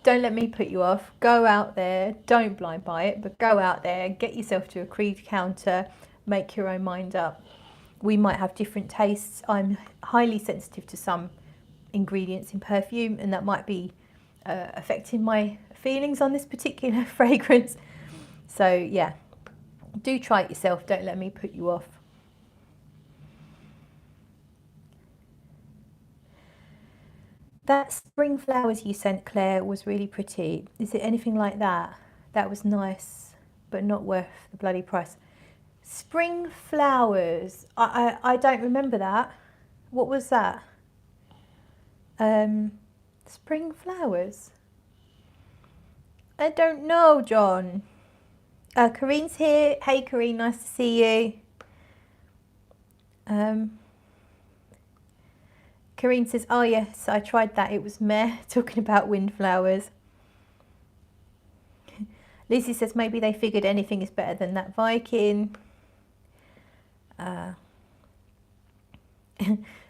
[SPEAKER 1] Don't let me put you off. Go out there. Don't blind buy it, but go out there, get yourself to a Creed counter, make your own mind up. We might have different tastes. I'm highly sensitive to some ingredients in perfume, and that might be affecting my feelings on this particular fragrance. So yeah, do try it yourself. Don't let me put you off. That spring flowers you sent, Claire, was really pretty. Is it anything like that? That was nice, but not worth the bloody price. Spring flowers. I don't remember that. What was that? Spring flowers. I don't know, John. Corinne's here. Hey, Corinne, nice to see you. Corinne says, oh yes, I tried that. It was meh, talking about windflowers. Lizzie says, maybe they figured anything is better than that Viking.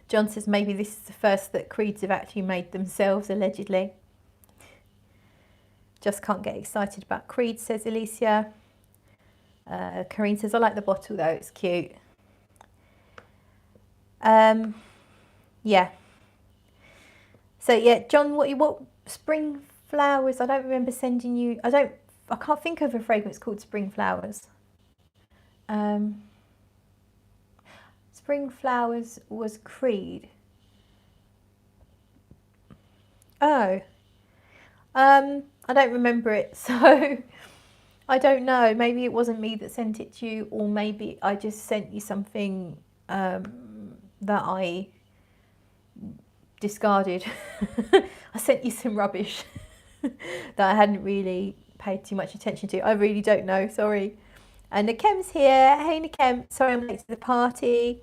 [SPEAKER 1] John says, maybe this is the first that Creeds have actually made themselves, allegedly. Just can't get excited about Creed, says Alicia. Corinne says, I like the bottle though, it's cute. Yeah. So yeah, John, what spring flowers? I don't remember sending you. I can't think of a fragrance called spring flowers. Spring flowers was Creed. Oh. I don't remember it, so I don't know. Maybe it wasn't me that sent it to you, or maybe I just sent you something that I discarded. I sent you some rubbish that I hadn't really paid too much attention to. I really don't know, sorry. And Nakem's here. Hey Nakem, sorry I'm late to the party.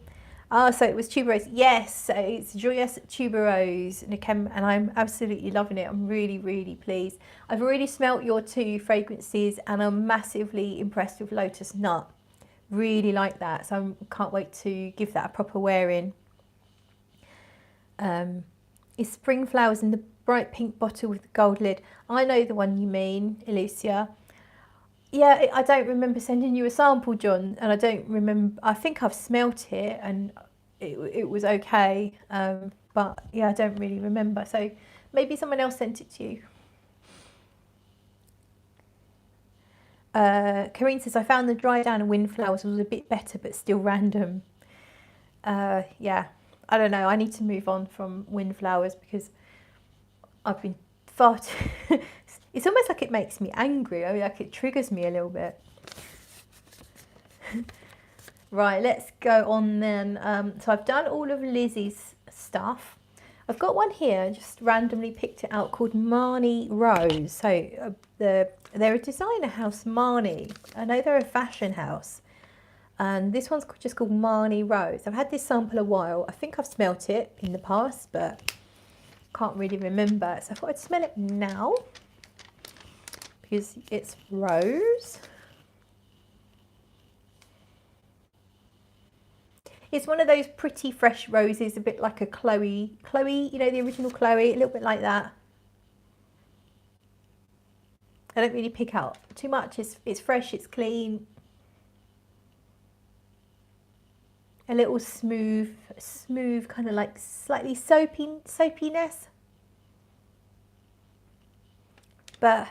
[SPEAKER 1] Oh, so it was tuberose. Yes, so it's Joyeuse Tubéreuse, Nakem, and I'm absolutely loving it. I'm really, really pleased. I've already smelt your two fragrances and I'm massively impressed with Lotus Nut. Really like that, so I can't wait to give that a proper wear in. It's spring flowers in the bright pink bottle with the gold lid. I know the one you mean, Alicia. Yeah, I don't remember sending you a sample, John, and I don't remember. I think I've smelt it and it was okay, but yeah, I don't really remember. So maybe someone else sent it to you. Corinne says, I found the dry down and windflowers was a bit better, but still random. Yeah, I don't know. I need to move on from windflowers because I've been far too... It's almost like it makes me angry. I mean, like it triggers me a little bit. Right, let's go on then. So I've done all of Lizzie's stuff. I've got one here, just randomly picked it out, called Marnie Rose. So the They're a designer house, Marnie. I know they're a fashion house. And this one's just called Marnie Rose. I've had this sample a while. I think I've smelt it in the past, but can't really remember. So I thought I'd smell it now because it's rose. It's one of those pretty fresh roses, a bit like a Chloe, you know, the original Chloe, a little bit like that. I don't really pick out too much. It's fresh, it's clean. A little smooth, kind of like slightly soapiness. But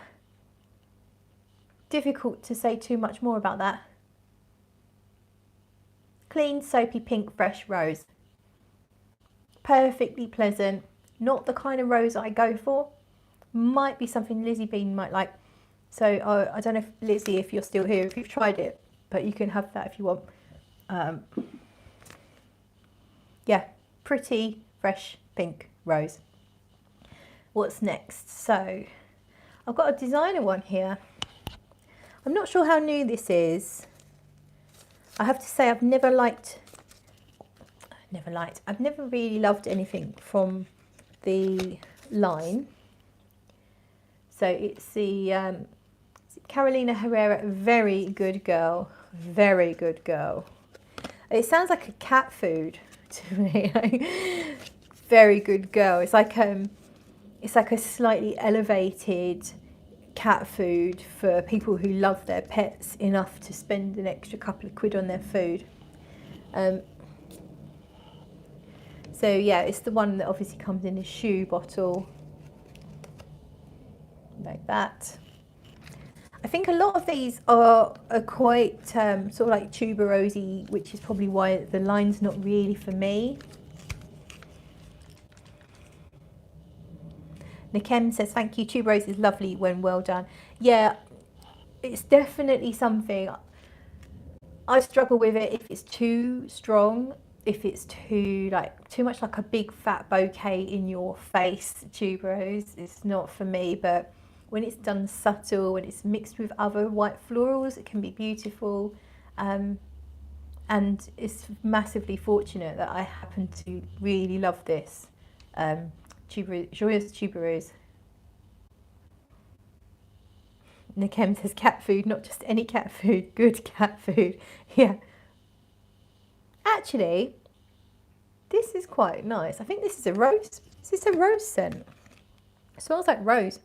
[SPEAKER 1] difficult to say too much more about that. Clean, soapy, pink, fresh rose. Perfectly pleasant. Not the kind of rose I go for. Might be something Lizzie Bean might like. So I don't know if Lizzie, if you're still here, if you've tried it, but you can have that if you want. Yeah, pretty fresh pink rose. What's next? So I've got a designer one here. I'm not sure how new this is. I have to say I've never really loved anything from the line. So it's the Carolina Herrera, Very Good Girl. Very Good Girl. It sounds like a cat food to me. Very Good Girl. It's like a slightly elevated cat food for people who love their pets enough to spend an extra couple of quid on their food. So yeah, it's the one that obviously comes in a shoe bottle like that. I think a lot of these are quite sort of like tuberose, which is probably why the line's not really for me. Nakem says, thank you, tuberose is lovely when well done. Yeah, it's definitely something. I struggle with it if it's too strong, if it's too much like a big fat bouquet in your face. Tuberose, it's not for me, but when it's done subtle, when it's mixed with other white florals, it can be beautiful. And it's massively fortunate that I happen to really love this. Joyeuse Tubéreuse. Nakem says cat food, not just any cat food, good cat food. Yeah. Actually, this is quite nice. I think this is a rose. Is this a rose scent? It smells like rose.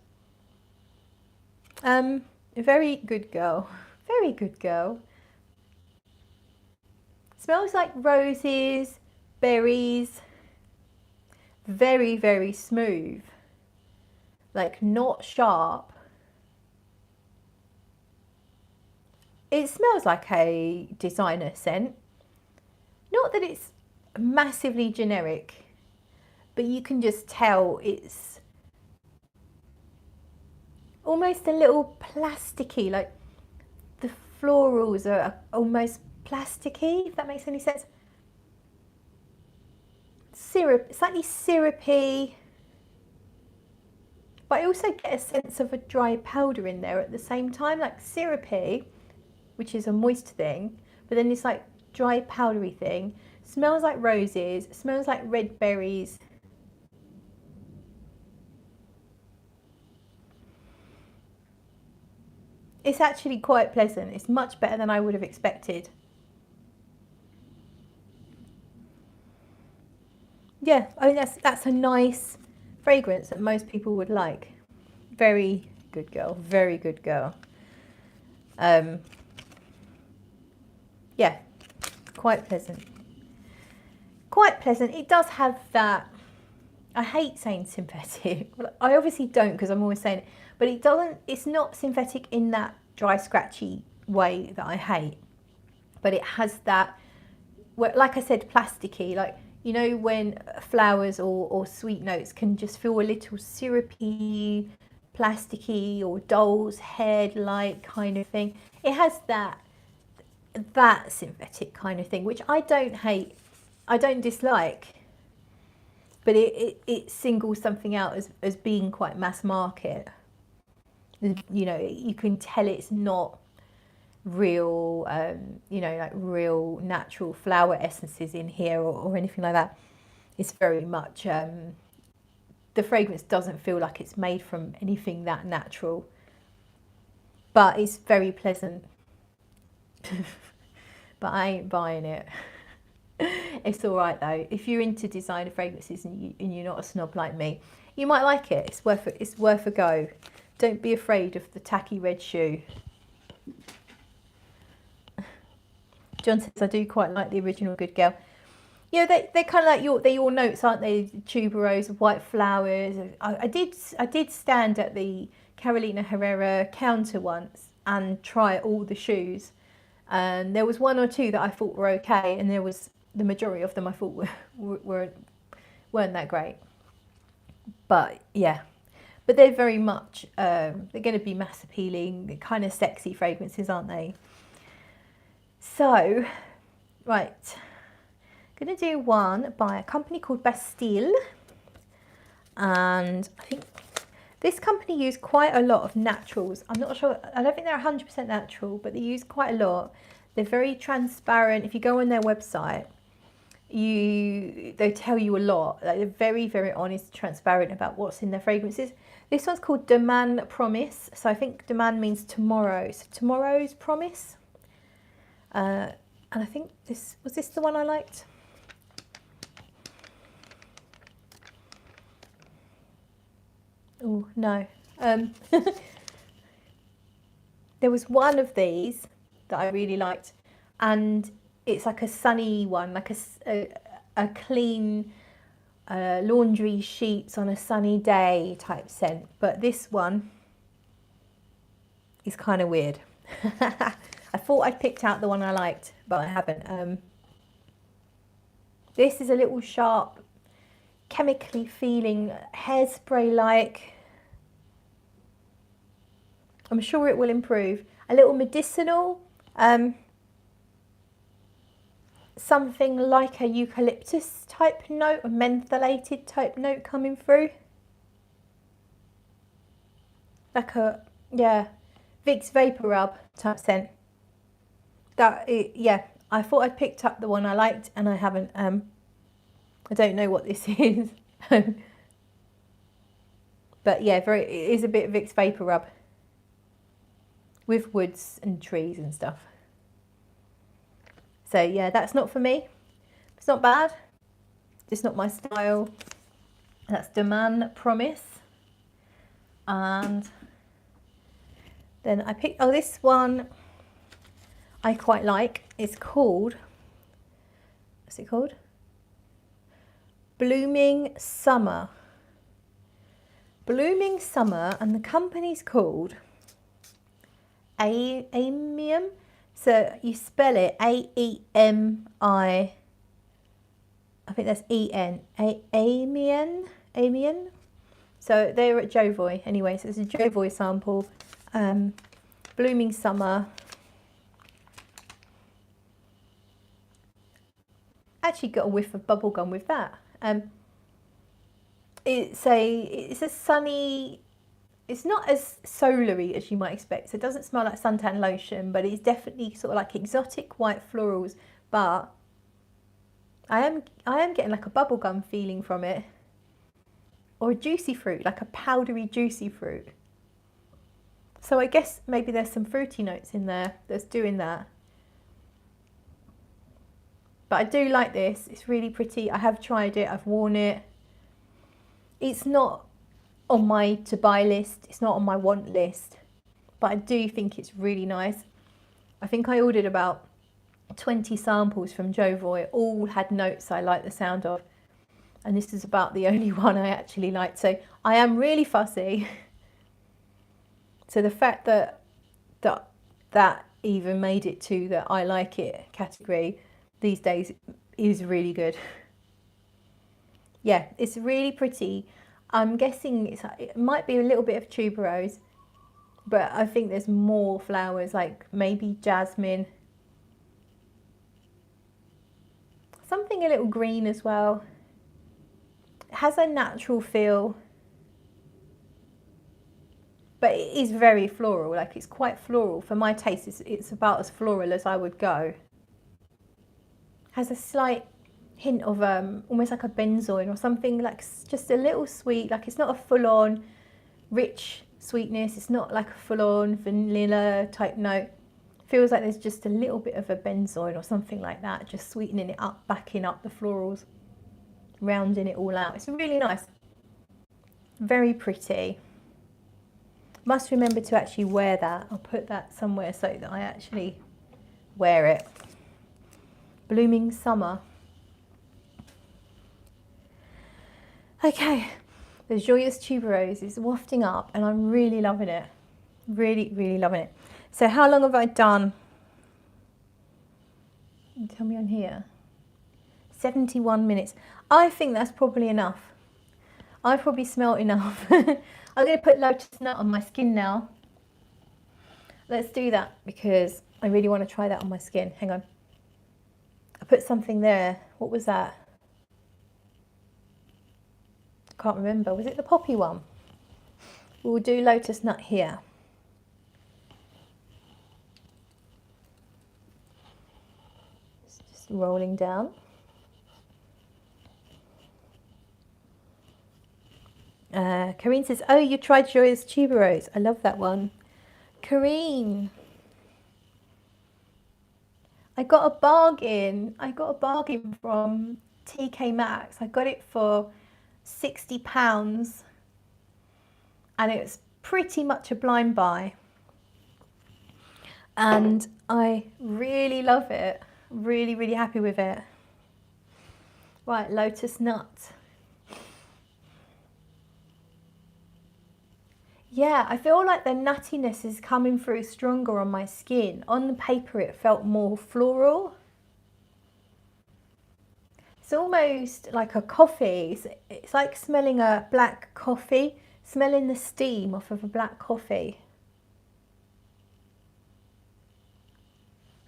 [SPEAKER 1] Very Good Girl. Very Good Girl. Smells like roses, berries. Very, very smooth. Like not sharp. It smells like a designer scent. Not that it's massively generic, but you can just tell it's almost a little plasticky, like the florals are almost plasticky, if that makes any sense. Slightly syrupy, but I also get a sense of a dry powder in there at the same time, like syrupy, which is a moist thing, but then it's like dry powdery thing. Smells like roses, smells like red berries. It's actually quite pleasant. It's much better than I would have expected. Yeah, I mean that's a nice fragrance that most people would like. Very Good Girl, Very Good Girl. Yeah, quite pleasant. Quite pleasant. It does have that, I hate saying synthetic. I obviously don't because I'm always saying it, but it doesn't, it's not synthetic in that dry, scratchy way that I hate. But it has that, like I said, plasticky, like, you know, when flowers or sweet notes can just feel a little syrupy, plasticky, or doll's head-like kind of thing. It has that synthetic kind of thing, which I don't hate, I don't dislike, but it singles something out as being quite mass market. You know, you can tell it's not real, you know, like real natural flower essences in here or anything like that. It's very much, the fragrance doesn't feel like it's made from anything that natural, but it's very pleasant. But I ain't buying it. It's all right though. If you're into designer fragrances and you're not a snob like me, you might like it. It's worth a go. Don't be afraid of the tacky red shoe. John says, I do quite like the original Good Girl. Yeah, they're kind of like your notes, aren't they? Tuberose, white flowers. I did stand at the Carolina Herrera counter once and try all the shoes, and there was one or two that I thought were okay, and there was the majority of them I thought weren't that great. But yeah, but they're very much they're going to be mass appealing, they're kind of sexy fragrances, aren't they? So, right. Going to do one by a company called Bastille, and I think this company use quite a lot of naturals. I'm not sure, I don't think they're 100% natural, but they use quite a lot. They're very transparent. If you go on their website, they tell you a lot. Like, they're very, very honest, transparent about what's in their fragrances. This one's called Demain Promise, so I think Demain means tomorrow, so tomorrow's promise. And I think this the one I liked. Oh, no. There was one of these that I really liked, and it's like a sunny one, like a clean laundry sheets on a sunny day type scent. But this one is kind of weird. I thought I'd picked out the one I liked, but I haven't. This is a little sharp, chemically feeling, hairspray-like. I'm sure it will improve. A little medicinal, something like a eucalyptus type note, a mentholated type note coming through. Like a, yeah, Vicks Vapor Rub type scent. Yeah, I thought I'd picked up the one I liked, and I haven't. I don't know what this is. But yeah, it is a bit Vicks Vapor Rub with woods and trees and stuff. So yeah, that's not for me. It's not bad. It's not my style. That's Demain Promise. And then I picked, oh, this one I quite like. It's called, what's it called? Blooming Summer. Blooming Summer, and the company's called Aemium. So you spell it A-E-M-I, I think that's E-N, Aemian. So they're at Jovoy anyway, so it's a Jovoy sample. Blooming Summer. Actually got a whiff of bubblegum with that. It's a sunny, it's not as solary as you might expect. So it doesn't smell like suntan lotion, but it's definitely sort of like exotic white florals. But I am getting like a bubblegum feeling from it, or a juicy fruit, like a powdery juicy fruit. So I guess maybe there's some fruity notes in there that's doing that. But I do like this. It's really pretty. I have tried it. I've worn it. It's not on my to buy list. It's not on my want list. But I do think it's really nice. I think I ordered about 20 samples from Jovoy. All had notes I like the sound of. And this is about the only one I actually liked. So I am really fussy. So the fact that even made it to the I like it category these days is really good. Yeah, it's really pretty. I'm guessing it might be a little bit of tuberose, but I think there's more flowers, like maybe jasmine. Something a little green as well. It has a natural feel, but it is very floral. Like, it's quite floral for my taste. It's about as floral as I would go. Has a slight hint of almost like a benzoin or something, like just a little sweet. Like, it's not a full-on rich sweetness. It's not like a full-on vanilla type note. Feels like there's just a little bit of a benzoin or something like that, just sweetening it up, backing up the florals, rounding it all out. It's really nice, very pretty. Must remember to actually wear that. I'll put that somewhere so that I actually wear it. Blooming Summer. Okay, the Joyeuse Tubéreuse is wafting up and I'm really loving it. Really, really loving it. So how long have I done? Tell me on here. 71 minutes. I think that's probably enough. I've probably smelled enough. I'm going to put lotus nut on my skin now. Let's do that because I really want to try that on my skin. Hang on. I put something there. What was that? I can't remember. Was it the poppy one? We'll do lotus nut here. Just rolling down. Karine says, oh, you tried Joyeuse Tubéreuse. I love that one. Karine. I got a bargain. I got a bargain from TK Maxx. I got it for £60 and it was pretty much a blind buy. And I really love it. Really, really happy with it. Right, lotus nut. Yeah, I feel like the nuttiness is coming through stronger on my skin. On the paper, it felt more floral. It's almost like a coffee. It's like smelling a black coffee, smelling the steam off of a black coffee.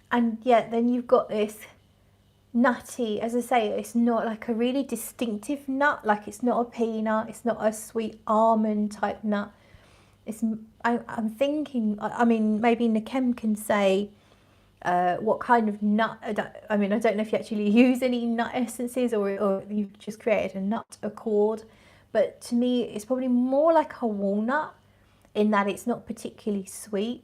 [SPEAKER 1] And yet then you've got this nutty, as I say, it's not like a really distinctive nut. Like, it's not a peanut, it's not a sweet almond type nut. I'm thinking, I mean, maybe Nakem can say what kind of nut. I don't know if you actually use any nut essences or you've just created a nut accord. But to me, it's probably more like a walnut in that it's not particularly sweet.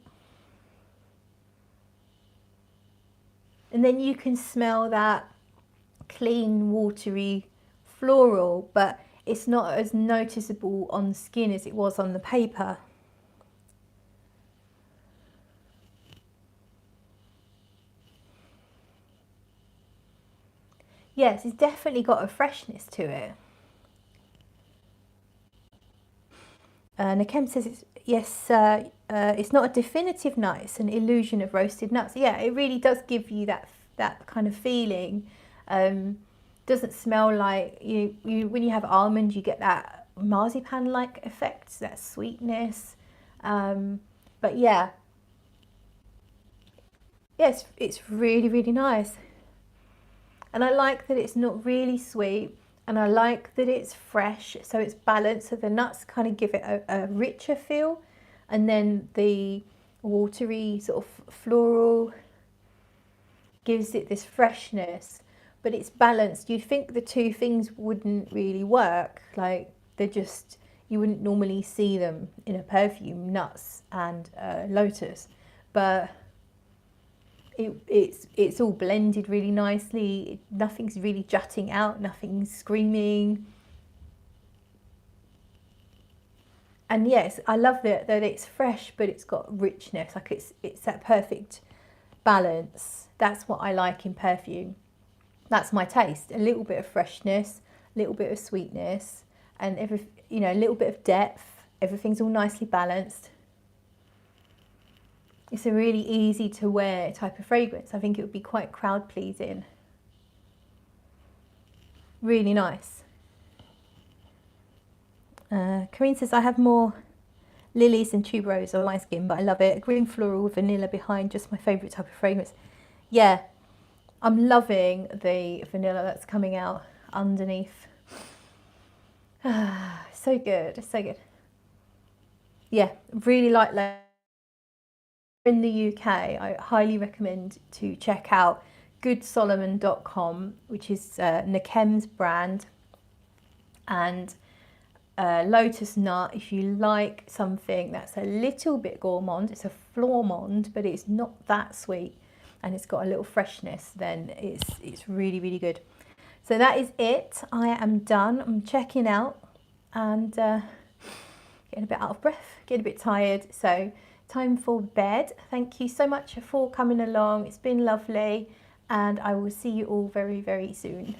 [SPEAKER 1] And then you can smell that clean, watery floral, but it's not as noticeable on the skin as it was on the paper. Yes, it's definitely got a freshness to it. Nakem says it's not a definitive nut, it's an illusion of roasted nuts. Yeah, it really does give you that kind of feeling. Doesn't smell like when you have almond, you get that marzipan-like effect, that sweetness. But yeah, yes, it's really, really nice. And I like that it's not really sweet, and I like that it's fresh, so it's balanced, so the nuts kind of give it a richer feel, and then the watery sort of floral gives it this freshness, but it's balanced. You'd think the two things wouldn't really work, like you wouldn't normally see them in a perfume, nuts and lotus, but it's all blended really nicely. Nothing's really jutting out, nothing's screaming. And yes, I love that it's fresh, but it's got richness. Like it's that perfect balance. That's what I like in perfume. That's my taste. A little bit of freshness, a little bit of sweetness, and a little bit of depth. Everything's all nicely balanced. It's a really easy to wear type of fragrance. I think it would be quite crowd pleasing. Really nice. Karine says, I have more lilies and tuberose on my skin, but I love it. Green floral with vanilla behind, just my favourite type of fragrance. Yeah, I'm loving the vanilla that's coming out underneath. So good, so good. yeah, really like that. In the UK, I highly recommend to check out goodsolomon.com, which is Nakem's brand, and Lotus Nut. If you like something that's a little bit gourmand, it's a flormand, but it's not that sweet, and it's got a little freshness, then it's really, really good. So that is it. I am done. I'm checking out and getting a bit out of breath, getting a bit tired. So time for bed. Thank you so much for coming along. It's been lovely, and I will see you all very, very soon.